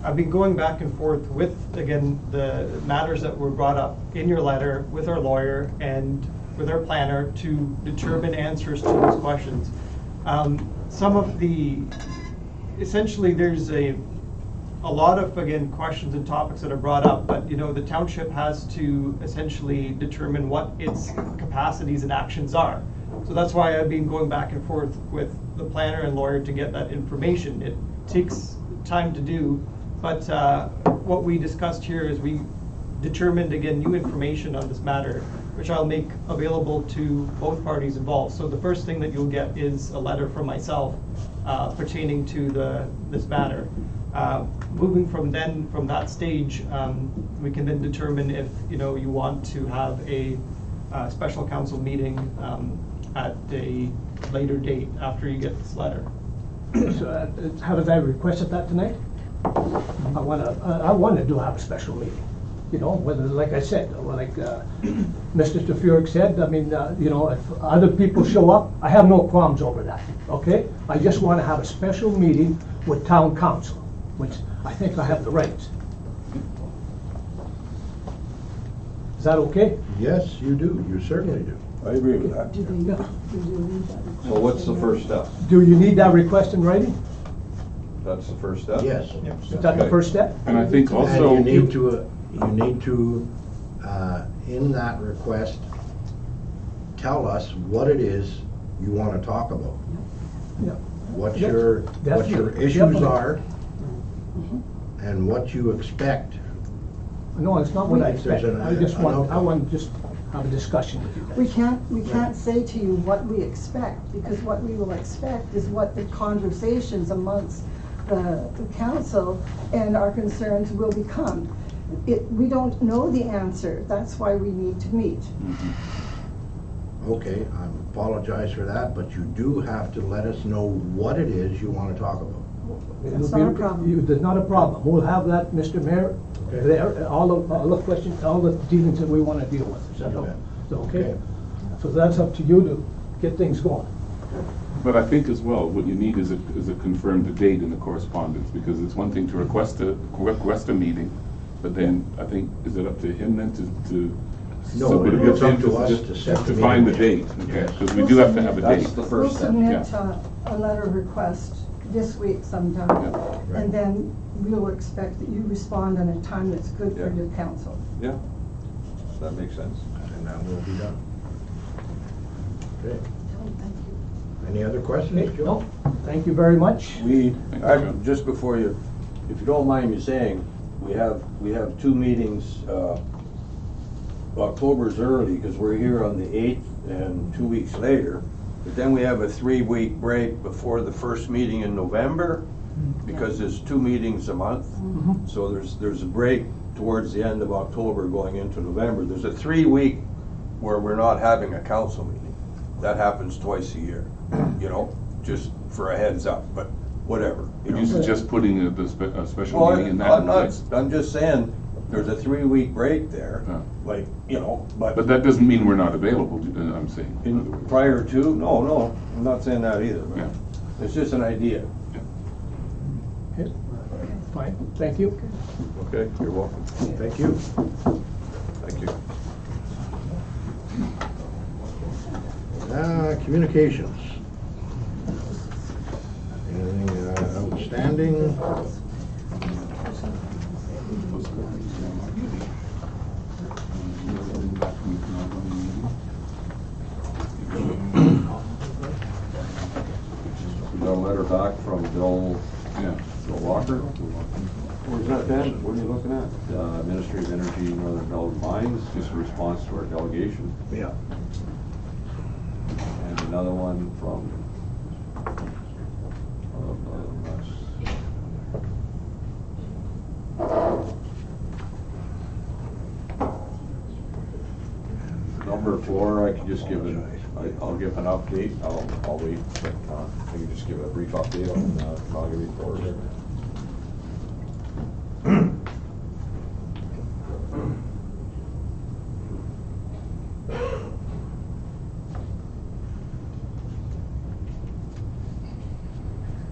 I've been going back and forth with, again, the matters that were brought up in your letter with our lawyer and with our planner to determine answers to those questions. Some of the, essentially, there's a lot of, again, questions and topics that are brought up, but, you know, the township has to essentially determine what its capacities and actions are. So that's why I've been going back and forth with the planner and lawyer to get that information. It takes time to do, but what we discussed here is we determined, again, new information on this matter, which I'll make available to both parties involved. So the first thing that you'll get is a letter from myself pertaining to this matter. Moving from that stage, we can then determine if, you know, you want to have a special council meeting at a later date after you get this letter. So, haven't I requested that tonight? I wanted to have a special meeting, you know, whether, like I said, like Mr. Stefurek said, I mean, you know, if other people show up, I have no qualms over that, okay? I just want to have a special meeting with town council, which I think I have the rights. Is that okay? Yes, you do, you certainly do. I agree with that. Do they, do you need that request? So what's the first step? Do you need that request in writing? That's the first step? Yes. Is that the Okay. first step? And I think also. And you need to, in that request, tell us what it is you wanna talk about. Yeah. What Yep, your definitely, issues definitely. are, and what you expect. No, it's not what I If there's expect. an- I just an want, I outcome. want to just have a discussion with you guys. We can't say to you what we expect, because what we will expect is what the conversations amongst the council and our concerns will become. We don't know the answer, that's why we need to meet. Okay, I apologize for that, but you do have to let us know what it is you wanna talk about. That's not a problem. There's not a problem. We'll have that, Mr. Mayor, Okay. there, all the questions, all the dealings that we want to deal with. Is that You o- bet. is that okay? Okay. So that's up to you to get things going. But I think as well, what you need is a confirmed date in the correspondence, because it's one thing to request a meeting, but then I think, is it up to him then to? No, so would it be it's up him to us just to set the To find the meeting. date, okay, Yes. because we do have to have a date. That's the We'll first step. submit yeah. a letter request this week sometime, Right. and then we'll expect that you respond in a time that's good for Yeah. your council. Yeah, that makes sense. And that will be done. Okay, Thank you. any other questions, Okay, Joe? no, thank you very much. Thank you, Joe. Just before you, if you don't mind me saying, we have two meetings, October's early, because we're here on the 8th and 2 weeks later. But then we have a 3-week break before the first meeting in November, because there's 2 meetings a month. So there's a break towards the end of October going into November. There's a 3-week where we're not having a council meeting. That happens twice a year, you know, just for a heads up, but whatever. you Would know. you suggest putting a special Well, meeting in that? I'm not, I'm just saying, there's a 3-week break there, Yeah. like, you know, But that doesn't mean we're not available, I'm saying. in other in, words. prior to, no, I'm not saying that either, but Yeah. it's just an idea. Okay, fine, thank you. Okay, you're welcome. Thank you. Thank you. Communications. Anything outstanding? We got a letter back from Bill Yeah. Walker, Where's that, Ben? What are you looking at? Ministry of Energy, Northern Valley Mines, just a response to our delegation. Yeah. And another one from, number 4, I can just give I'll give an update, I'll wait, but I can just give a brief update on Calgary report.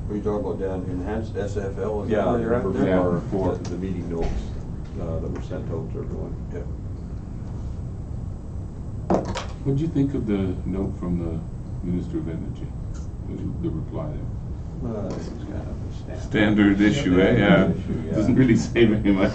What are you talking about, Dan? Enhanced SFL? Is that Yeah, where you're at number there? Yeah. 4, the meeting notes that were sent out to everyone. Yeah. What'd you think of the note from the Minister of Energy, the reply there? It's kind of a Standard issue, eh? Yeah, issue, yeah. doesn't really say very much.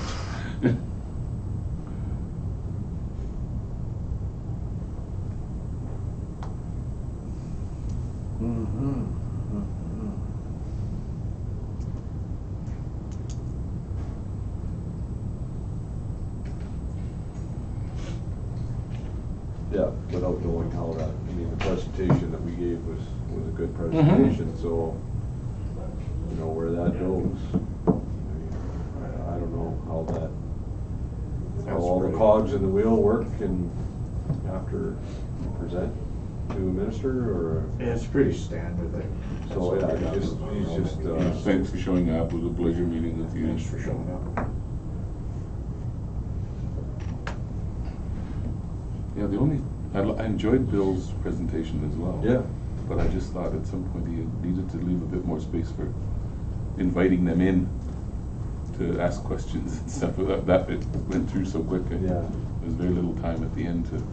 Yeah, without knowing how that, I mean, the presentation that we gave was a good presentation, so, you know, where that goes. I mean, I don't know how that, how That's all the pretty- cogs in the wheel work and after you present to a minister, or? It's pretty standard, that So, yeah, he's just, Thanks for showing up. It was a pleasure meeting with you. Thanks for showing up. Yeah, I enjoyed Bill's presentation as well. Yeah. But I just thought at some point he needed to leave a bit more space for inviting them in to ask questions and stuff. That it went through so quick. Yeah. There was very little time at the end to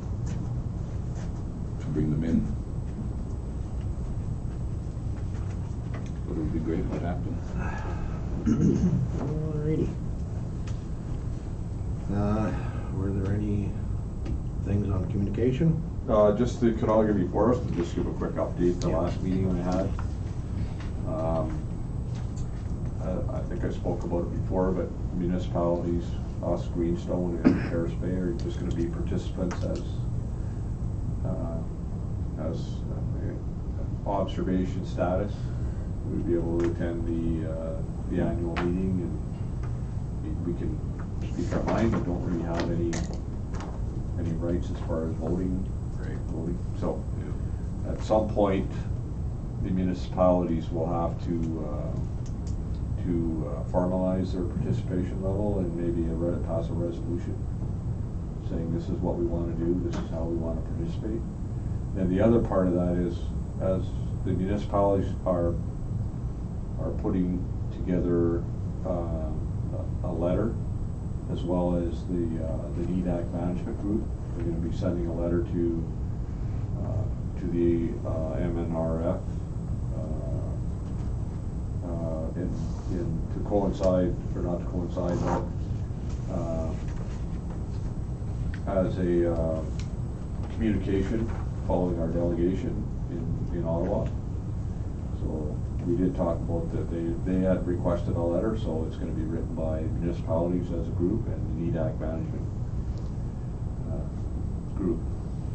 bring them in. But it would be great if it happened. Alrighty. Were there any things on communication? Just the Canalga before us, to just give a quick update, the last meeting we had. I think I spoke about it before, but municipalities, us, Greenstone and Harris Bay are just gonna be participants as observation status. We'd be able to attend the annual meeting, and we can speak our mind. We don't really have any rights as far as voting. Right. So, at some point, the municipalities will have to formalize their participation level and maybe pass a resolution saying this is what we want to do, this is how we want to participate. And the other part of that is, as the municipalities are putting together a letter, as well as the NEDAC management group, they're going to be sending a letter to the MNRF to coincide, or not to coincide, but as a communication following our delegation in Ottawa. So we did talk about that they had requested a letter, so it's going to be written by municipalities as a group and the NEDAC management group.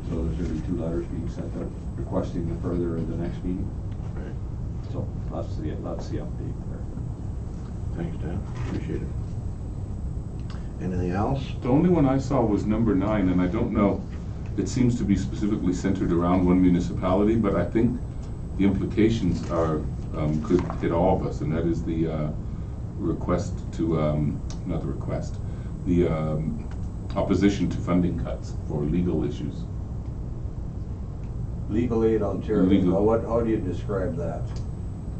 So there's going to be 2 letters being sent out requesting the further in the next meeting. Right. So that's the update there. Thanks, Dan, appreciate it. Anything else? The only one I saw was number 9, and I don't know, it seems to be specifically centered around one municipality, but I think the implications are, could hit all of us, and that is the request to, not the request, the opposition to funding cuts for legal issues. Legal Aid Ontario, Legal. now how do you describe that?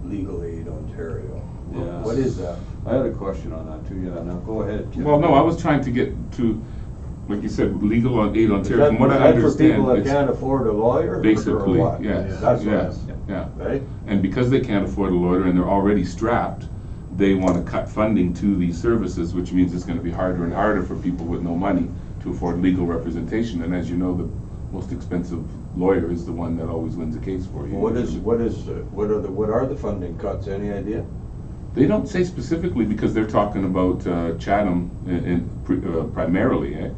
Legal Aid Ontario. Yeah. What is that? I had a question on that too, yeah, now go ahead, Kim. Well, no, I was trying to get to, like you said, Legal Aid Ontario, from what I Is that for understand. people that it's can't afford a lawyer? or Basically, what? yes, That's what, yes, yeah. right? And because they can't afford a lawyer and they're already strapped, they want to cut funding to these services, which means it's going to be harder and harder for people with no money to afford legal representation. And as you know, the most expensive lawyer is the one that always wins a case for you. What are the funding cuts, any idea? They don't say specifically because they're talking about Chatham primarily,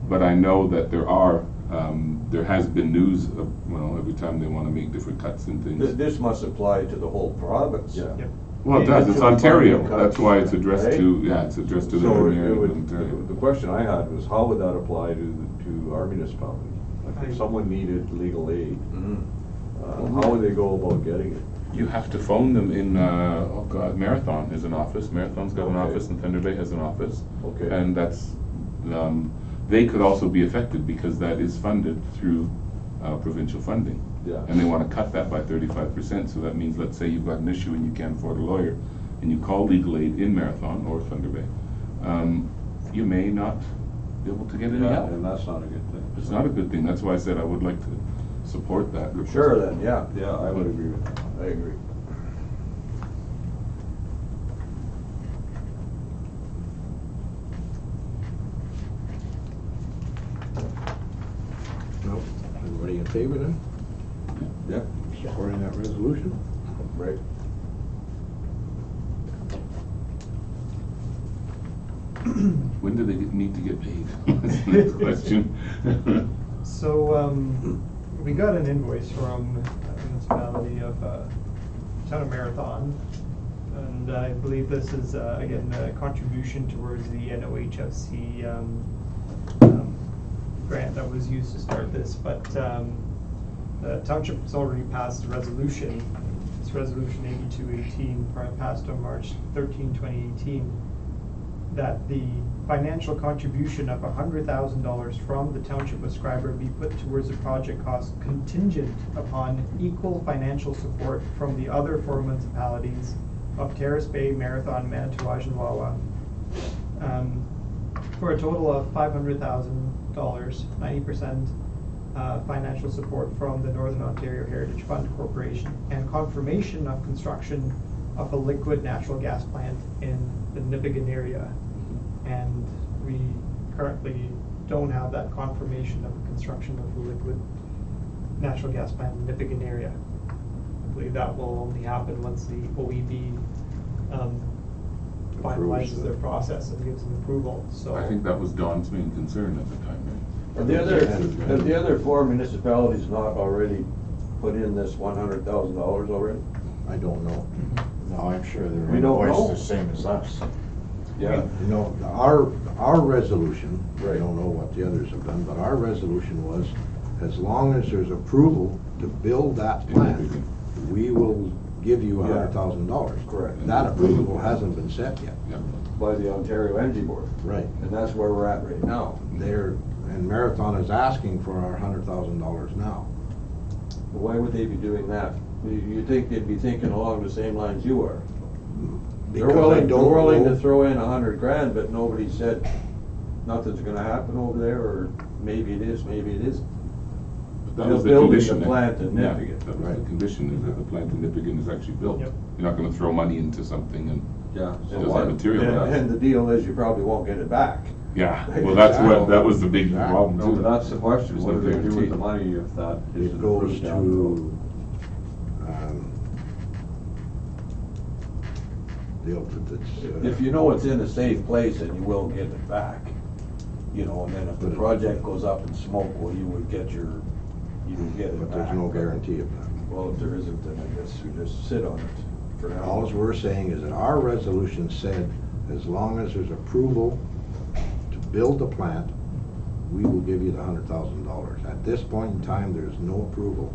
but I know that there has been news of, every time they want to make different cuts and things. This must apply to the whole province. Yeah. Yep. Well, it does, it's Even to the Ontario, funding that's cuts, why it's addressed right? to, it's addressed to the So Premier it of would, Ontario. the question I had was, how would that apply to our municipality? Like if someone needed legal aid, how would they go about getting it? You have to phone them in, Marathon is an office, Marathon's got an Okay. office and Thunder Bay has an office. Okay. And that's, they could also be affected because that is funded through provincial funding. Yeah. And they want to cut that by 35%, so that means, let's say you've got an issue and you can't afford a lawyer, and you call legal aid in Marathon or Thunder Bay, you may not be able to get any help. And that's not a good thing. It's not a good thing, that's why I said I would like to support that. Sure then, yeah. Yeah, I would agree with that. I agree. No? Everybody in favor then? Yeah. Supporting that resolution? Right. When do they need to get paid? That's the next question. So, we got an invoice from the municipality of Town of Marathon, and I believe this is, again, a contribution towards the NOHFC grant that was used to start this, but the township has already passed a resolution. It's Resolution 8218, passed on March 13, 2018, that the financial contribution of $100,000 from the Township of Schreiber be put towards the project cost contingent upon equal financial support from the other four municipalities of Terrace Bay, Marathon, Manitouwadge, and Wawa, for a total of $500,000, 90% financial support from the Northern Ontario Heritage Fund Corporation, and confirmation of construction of a liquid natural gas plant in the Nipigon area. And we currently don't have that confirmation of the construction of the liquid natural gas plant in the Nipigon area. I believe that will only happen once the OEB finalizes their process and gives them approval, so. I think that was Don's main concern at the time, right? Have the other four municipalities not already put in this $100,000 already? I don't know. No, I'm sure We their don't invoice know. is the same as us. Yeah. You know, our resolution, I Right. don't know what the others have done, but our resolution was, as long as there's approval to build that plant, we will give you Yeah. $100,000. Correct. That approval hasn't been set yet. Yeah. By the Ontario Energy Board, Right. and that's where we're at right now. And Marathon is asking for our $100,000 now. Why would they be doing that? You think they'd be thinking along the same lines you are? They're Because I willing don't to know- throw in $100,000, but nobody said nothing's gonna happen over there, or maybe it is, maybe it isn't. But They're that was the building the condition. plant in Yeah, Nipigon. that was Right. the condition, is that the plant in Nipigon is actually built. Yep. You're not gonna throw money into something and Yeah. it doesn't materialize. And the deal is you probably won't get it back. Yeah, well, that's what, that was the big Exactly. problem No, too. but that's the question, There's what no do they do with guarantee. the money if that isn't It goes approved down the road? to, the outfit that's. If you know it's in a safe place and you will get it back, you know, and then if the project goes up in smoke, well, you would get it back. But there's no guarantee of that. Well, if there isn't, then I guess we just sit on it for now. All we're saying is that our resolution said, as long as there's approval to build the plant, we will give you the $100,000. At this point in time, there's no approval.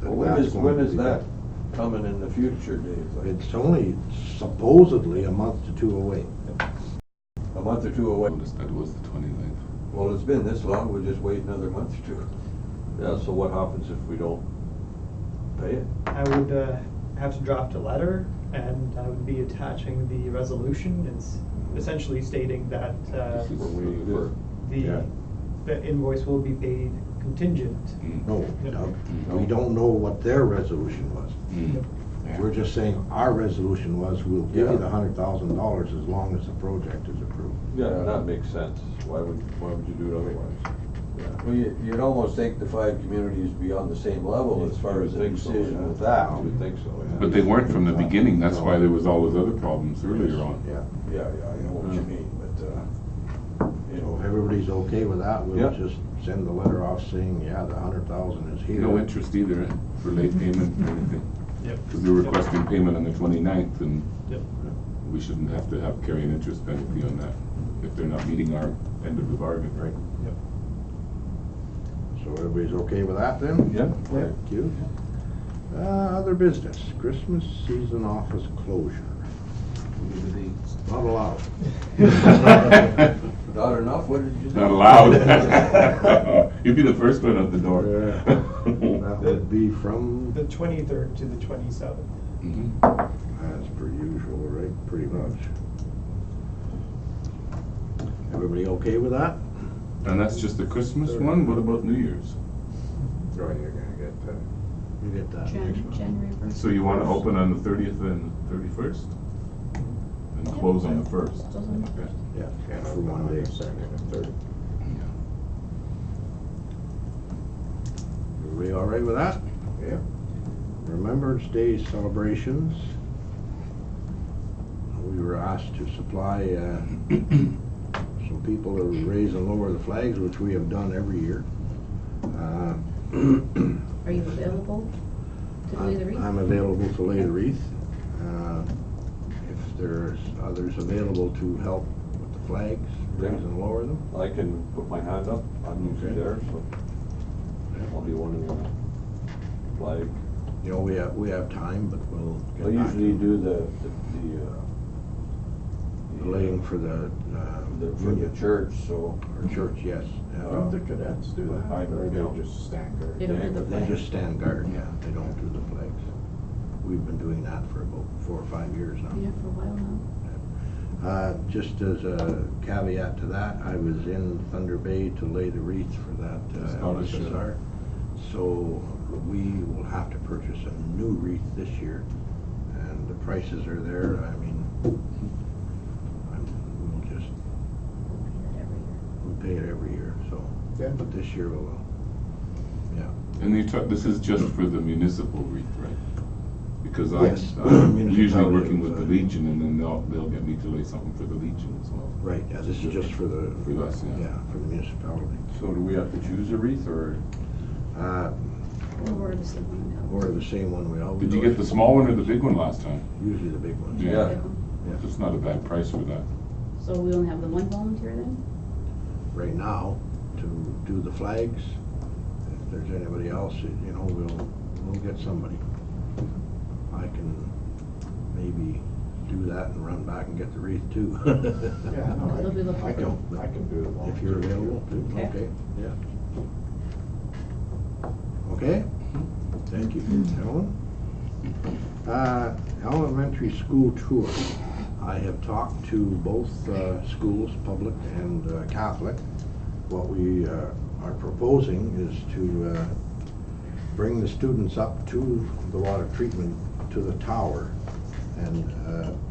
that Well, that's going when to is be that done. coming in the future, Dave? Like It's only supposedly a month to two away. a month or two away? Noticed that it was the 29th. Well, it's been this long, we'll just wait another month or two. Yeah, so what happens if we don't pay it? I would have to draft a letter, and I would be attaching the resolution. It's essentially stating that This is We're what waiting it is. for, Yeah. the invoice will be paid contingent. Mm. No, Yep. Doug, we don't know what their resolution was. Mm. We're just saying our resolution was, we'll give you Yeah. the $100,000 as long as the project is approved. yeah, that makes sense, why would you do it otherwise? Yeah. Well, you'd almost think the five communities be on the same level as far as the decision with that. I would think so, yeah. But they weren't from the beginning, that's why there was all those other problems earlier on. Yeah. Yeah, I know what you mean, but, you So know. if everybody's okay with that, we'll Yeah. just send the letter off saying, yeah, the $100,000 is here. No interest either for late payment or anything. Yep. Because they're requesting payment on the 29th and Yep. we shouldn't have to carry an interest penalty on that if they're not meeting our end of the bargain. Right. Yep. So everybody's okay with that then? Yeah. Thank you. Other business, Christmas season office closure. Not allowed. Not enough, what did you say? Not allowed. You'd be the first one out the door. That would be from, The 23rd to the 27th. Mhm. as per usual, right, pretty much. Everybody okay with that? And that's just the Christmas one? What about New Year's? Oh, you're gonna get that. You get that next month. January 1st. So you want to open on the 30th and 31st? And close on the 1st? Close on the Okay. Yeah, for one day. Second and third. Everybody all right with that? Yeah. Remembrance Day celebrations. We were asked to supply some people to raise and lower the flags, which we have done every year. Are you available to do the wreath? I'm available to lay the wreath. If there's others available to help with the flags, raise and lower them. I can put my hand up, I'm usually Okay. there, so I'll be one of the flag You know, we have time, but we'll They get back to usually do the laying for the for the church, so. or church, yes. Don't the cadets do that? I don't Or know. they just stand guard? They don't do the They flag. just stand guard, yeah, they don't do the flags. We've been doing that for about 4 or 5 years now. Yeah, for a while now. Just as a caveat to that, I was in Thunder Bay to lay the wreath for that Scottish, LSSR. So we will have to purchase a new wreath this year, and the prices are there. I mean, we'll just, we pay it every year, so. Yeah. But this year we'll, yeah. And this is just for the municipal wreath, right? Because Yes, I'm usually municipality working with the was, Legion, and then they'll get me to lay something for the Legion as well. Right, yeah, this is just for the. For us, yeah. Yeah, for the municipality. So do we have to choose a wreath, or? Or the same one now. Or the same one we always. Did you get the small one or the big one last time? Usually the big ones. Yeah. Yeah. It's not a bad price for that. So we only have the one volunteer then? Right now, to do the flags, if there's anybody else, you know, we'll get somebody. I can maybe do that and run back and get the wreath too. Yeah, no, They'll be looking I for can do it. If you're available, too, Okay. okay, yeah. Okay, thank you, Ellen. Elementary school tour. I have talked to both schools, public and Catholic. What we are proposing is to bring the students up to the water treatment, to the tower, and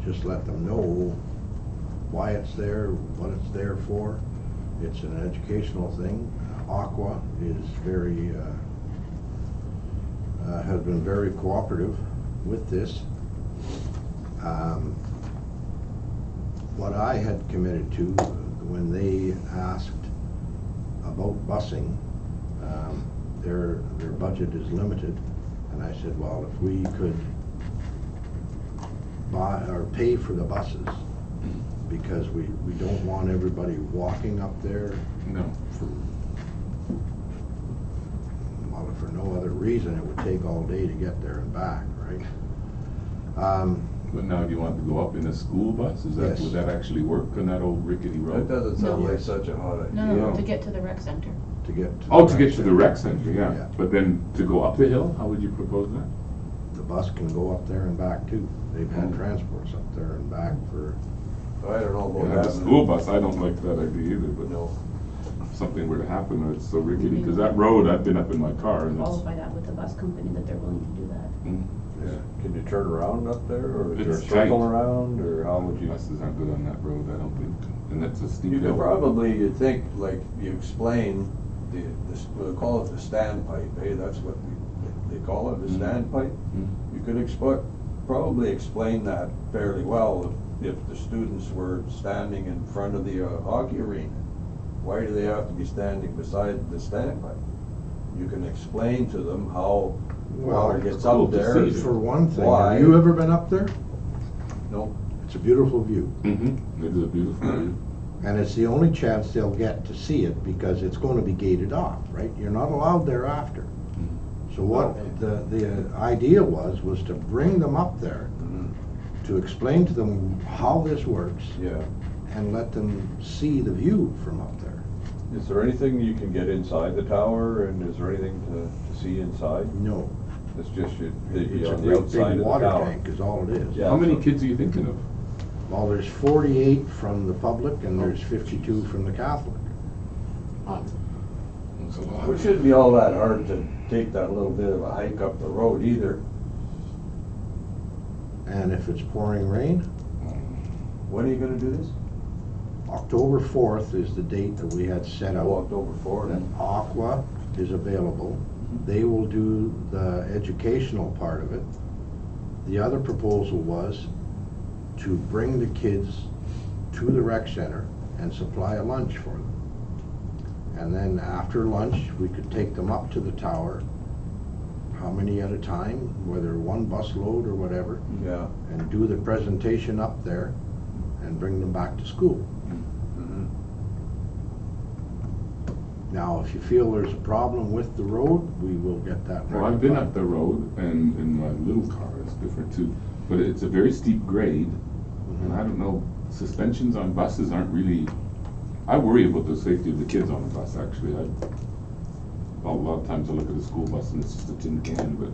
just let them know why it's there, what it's there for. It's an educational thing. Aqua is very, has been very cooperative with this. What I had committed to when they asked about busing, their budget is limited, and I said, well, if we could buy or pay for the buses, because we don't want everybody walking up there No. well, if for no other reason, it would take all day to get there and back, right? But now, do you want to go up in a school bus? Yes. Would that actually work on that old rickety That road? doesn't sound No. like such a hot idea. No, Yeah. to get to the rec center. To get to. Oh, to get to the rec center, Yeah. yeah. But then to go up the hill, how would you propose that? The bus can go up there and back too. They've had Mm. transports up there and back for, I don't know Yeah, about the that. school bus, I don't like that idea either, but No. if something were to happen, or it's so rickety, because that road, I've been up in my car, and it's, Qualify that with the bus company that they're willing to do that. Yeah. Can you turn around up there, or is there a It's circle tight. around, or how would you? buses aren't good on that road, I don't think, and that's a steep You hill. could probably, you'd think, like you explain, we'll call it the standpipe, eh, that's what they call it, the Mhm. standpipe. Mm. You could probably explain that fairly well if the students were standing in front of the hockey arena. Why do they have to be standing beside the standpipe? You can explain to them how water gets cool up to there. see. for one thing, Why? have you ever been up there? No, It's a beautiful view. Mm-hmm, it is a beautiful view. And it's the only chance they'll get to see it because it's going to be gated off, right? You're not allowed thereafter. So what the idea was to bring them up there, to explain to them how this works, yeah. and let them see the view from up there. Is there anything you can get inside the tower, and is there anything to see inside? No, It's just, they'd be it's a on the great outside big of the water tower. tank is all it is. Yeah. How many kids are you thinking of? Well, there's 48 from the public and there's 52 from the Catholic. That's a lot. It shouldn't be all that hard to take that little bit of a hike up the road either. And if it's pouring rain, When are you gonna do this? October 4th is the date that we had set Oh, out. October 4th. And Aqua is available. They will do the educational part of it. The other proposal was to bring the kids to the rec center and supply a lunch for them. And then after lunch, we could take them up to the tower, how many at a time, whether one bus load or whatever, Yeah. and do the presentation up there and bring them back to school. Mhm. Now, if you feel there's a problem with the road, we will get that rectified. Well, I've been up the road, and in my little car, it's different too, but it's a very steep grade, and I don't know, suspensions on buses aren't really, I worry about the safety of the kids on the bus, actually. A lot of times I look at a school bus and it's just a tin can, but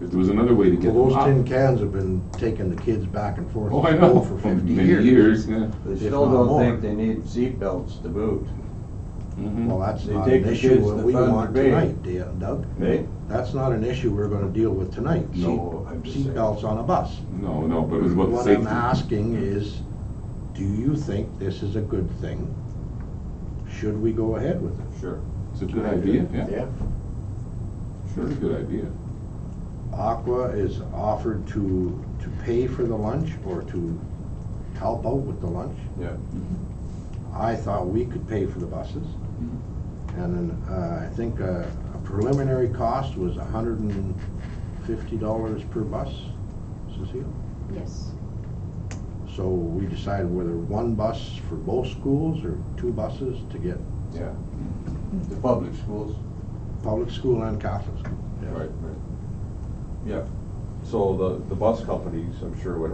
if there was another way to get them Well, those up. tin cans have been taking the kids back and forth Oh, I to school know, for for 50 many years. years, yeah. They If still not don't more. think they need seat belts to boot. Mhm. Well, that's They not take an the issue kids that to we Thunder want Bay. tonight, Doug. Hey? That's not an issue we're gonna deal with tonight. No, I'm just saying. Seatbelts on a bus. No, but it was about the What I'm safety. asking is, do you think this is a good thing? Should we go ahead with it? Sure. It's a good idea, yeah, Yeah, sure, a good idea. Aqua is offered to pay for the lunch or to help out with the lunch. Yeah. I thought we could pay for the buses. Mhm. And then, I think a preliminary cost was $150 per bus, Cecile? Yes. So we decided whether one bus for both schools or two buses to get Yeah. The public schools. public school and Catholic school. Yes. Right, right. Yeah, so the bus companies, I'm sure would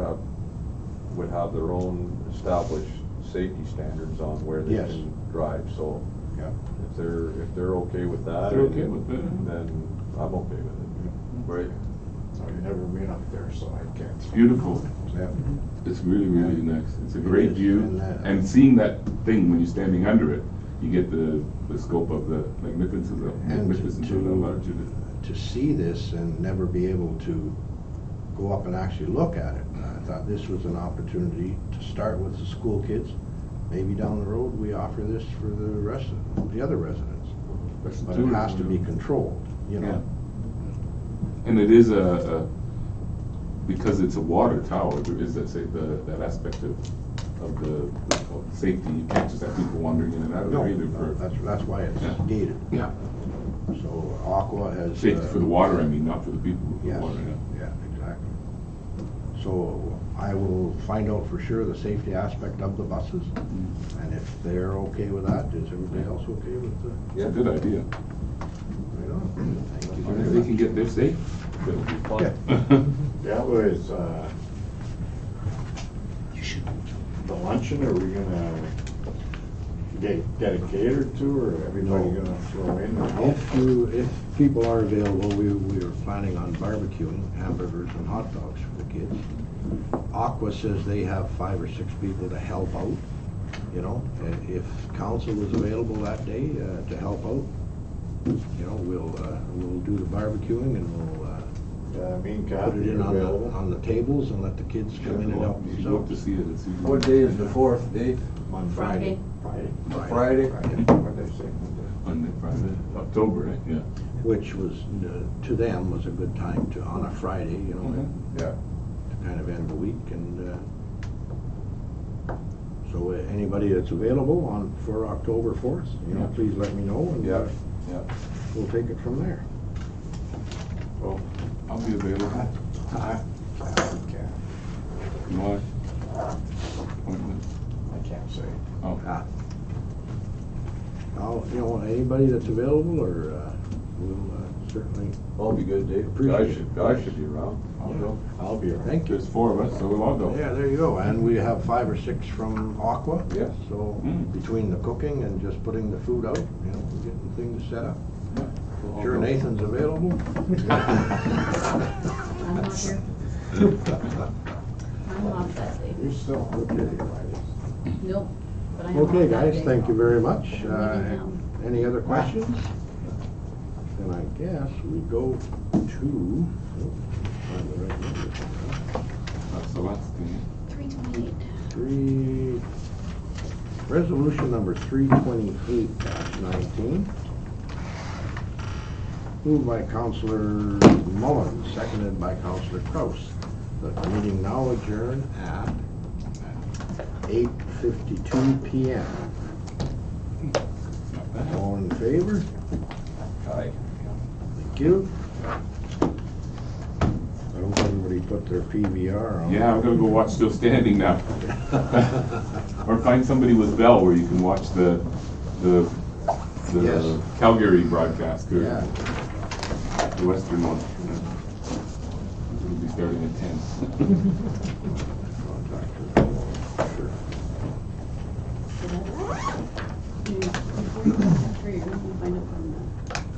have their own established safety standards on where they Yes. can drive, so Yeah. if they're okay with that. They're okay with it. Then I'm okay with it. Right. I've never been up there, so I can't. It's beautiful. Yeah. It's really, really nice. It's a great is, view, and, and seeing that thing when you're standing under it, you get the scope of the magnificence of And the large it is. to see this and never be able to go up and actually look at it, I thought this was an opportunity to start with the school kids. Maybe down the road, we offer this for the rest of the other residents. That's But the it has to be tourism. controlled, you Yeah. know? And it is because it's a water tower, there is that aspect of the safety. You can't just have people wandering in and out of No, there either for that's why it's Yeah. needed. yeah. So Aqua has. Safety for the water, I mean, not for the people with the Yes, water, yeah. yeah, exactly. So I will find out for sure the safety aspect of the buses, and if they're okay with that, is everybody else okay with the? It's a good idea. Right on. Thank you And very if they much. can get there safe, it'll be fun. That was, the luncheon, are we gonna get it catered to, or everybody No. gonna throw in? If people are available, we are planning on barbecuing hamburgers and hot dogs for the kids. Aqua says they have 5 or 6 people to help out, you know, if council is available that day, to help out, you know, we'll do the barbecuing and we'll, Me and put Kathy it in are available. on the tables and let the kids come in and help You should go up to themselves. see it and see. What day is the 4th, Dave? On Friday. Friday? Friday? What'd they say? Monday, Friday, October, right? Yeah. Which was, to them, was a good time to, on a Friday, you know, Mhm. Yeah. to kind of end the week, and so anybody that's available for October 4th, you know, Yeah. please let me know, and Yeah. Yeah. we'll take it from there. Well, I'll be available. Kathy can't. Why? Appointment? I can't say. Oh, Now, you know, anybody that's available, or we'll certainly, I'll be good, Dave. Appreciate Guys should be around. I'll go. I'll be around. thank you. There's 4 of us, so we'll all go. Yeah, there you go, and we have 5 or 6 from Aqua. Yes. So, Mm. between the cooking and just putting the food out, you know, we're getting things set up. Yeah, we'll all Sure go. Nathan's available? I'm not here. I'm off that day. You're still okay, right? Nope. But I am Okay, off that guys, day. thank you very much. I'm leaving now. Any other questions? Then I guess we go to, find the right number. That's the last thing. 328. Resolution number 328-19. Moved by Councillor Mullen, seconded by Councillor Kraus. That the meeting now adjourn at 8:52 PM. Not bad. All in favor? Aye. Thank you. I hope everybody put their PVR on. Yeah, I'm gonna go watch Still Standing now. Or find somebody with Bell where you can watch the the Yes. Calgary broadcaster. Yeah. The western one. It'll be starting at 10. Before you go through, you find out from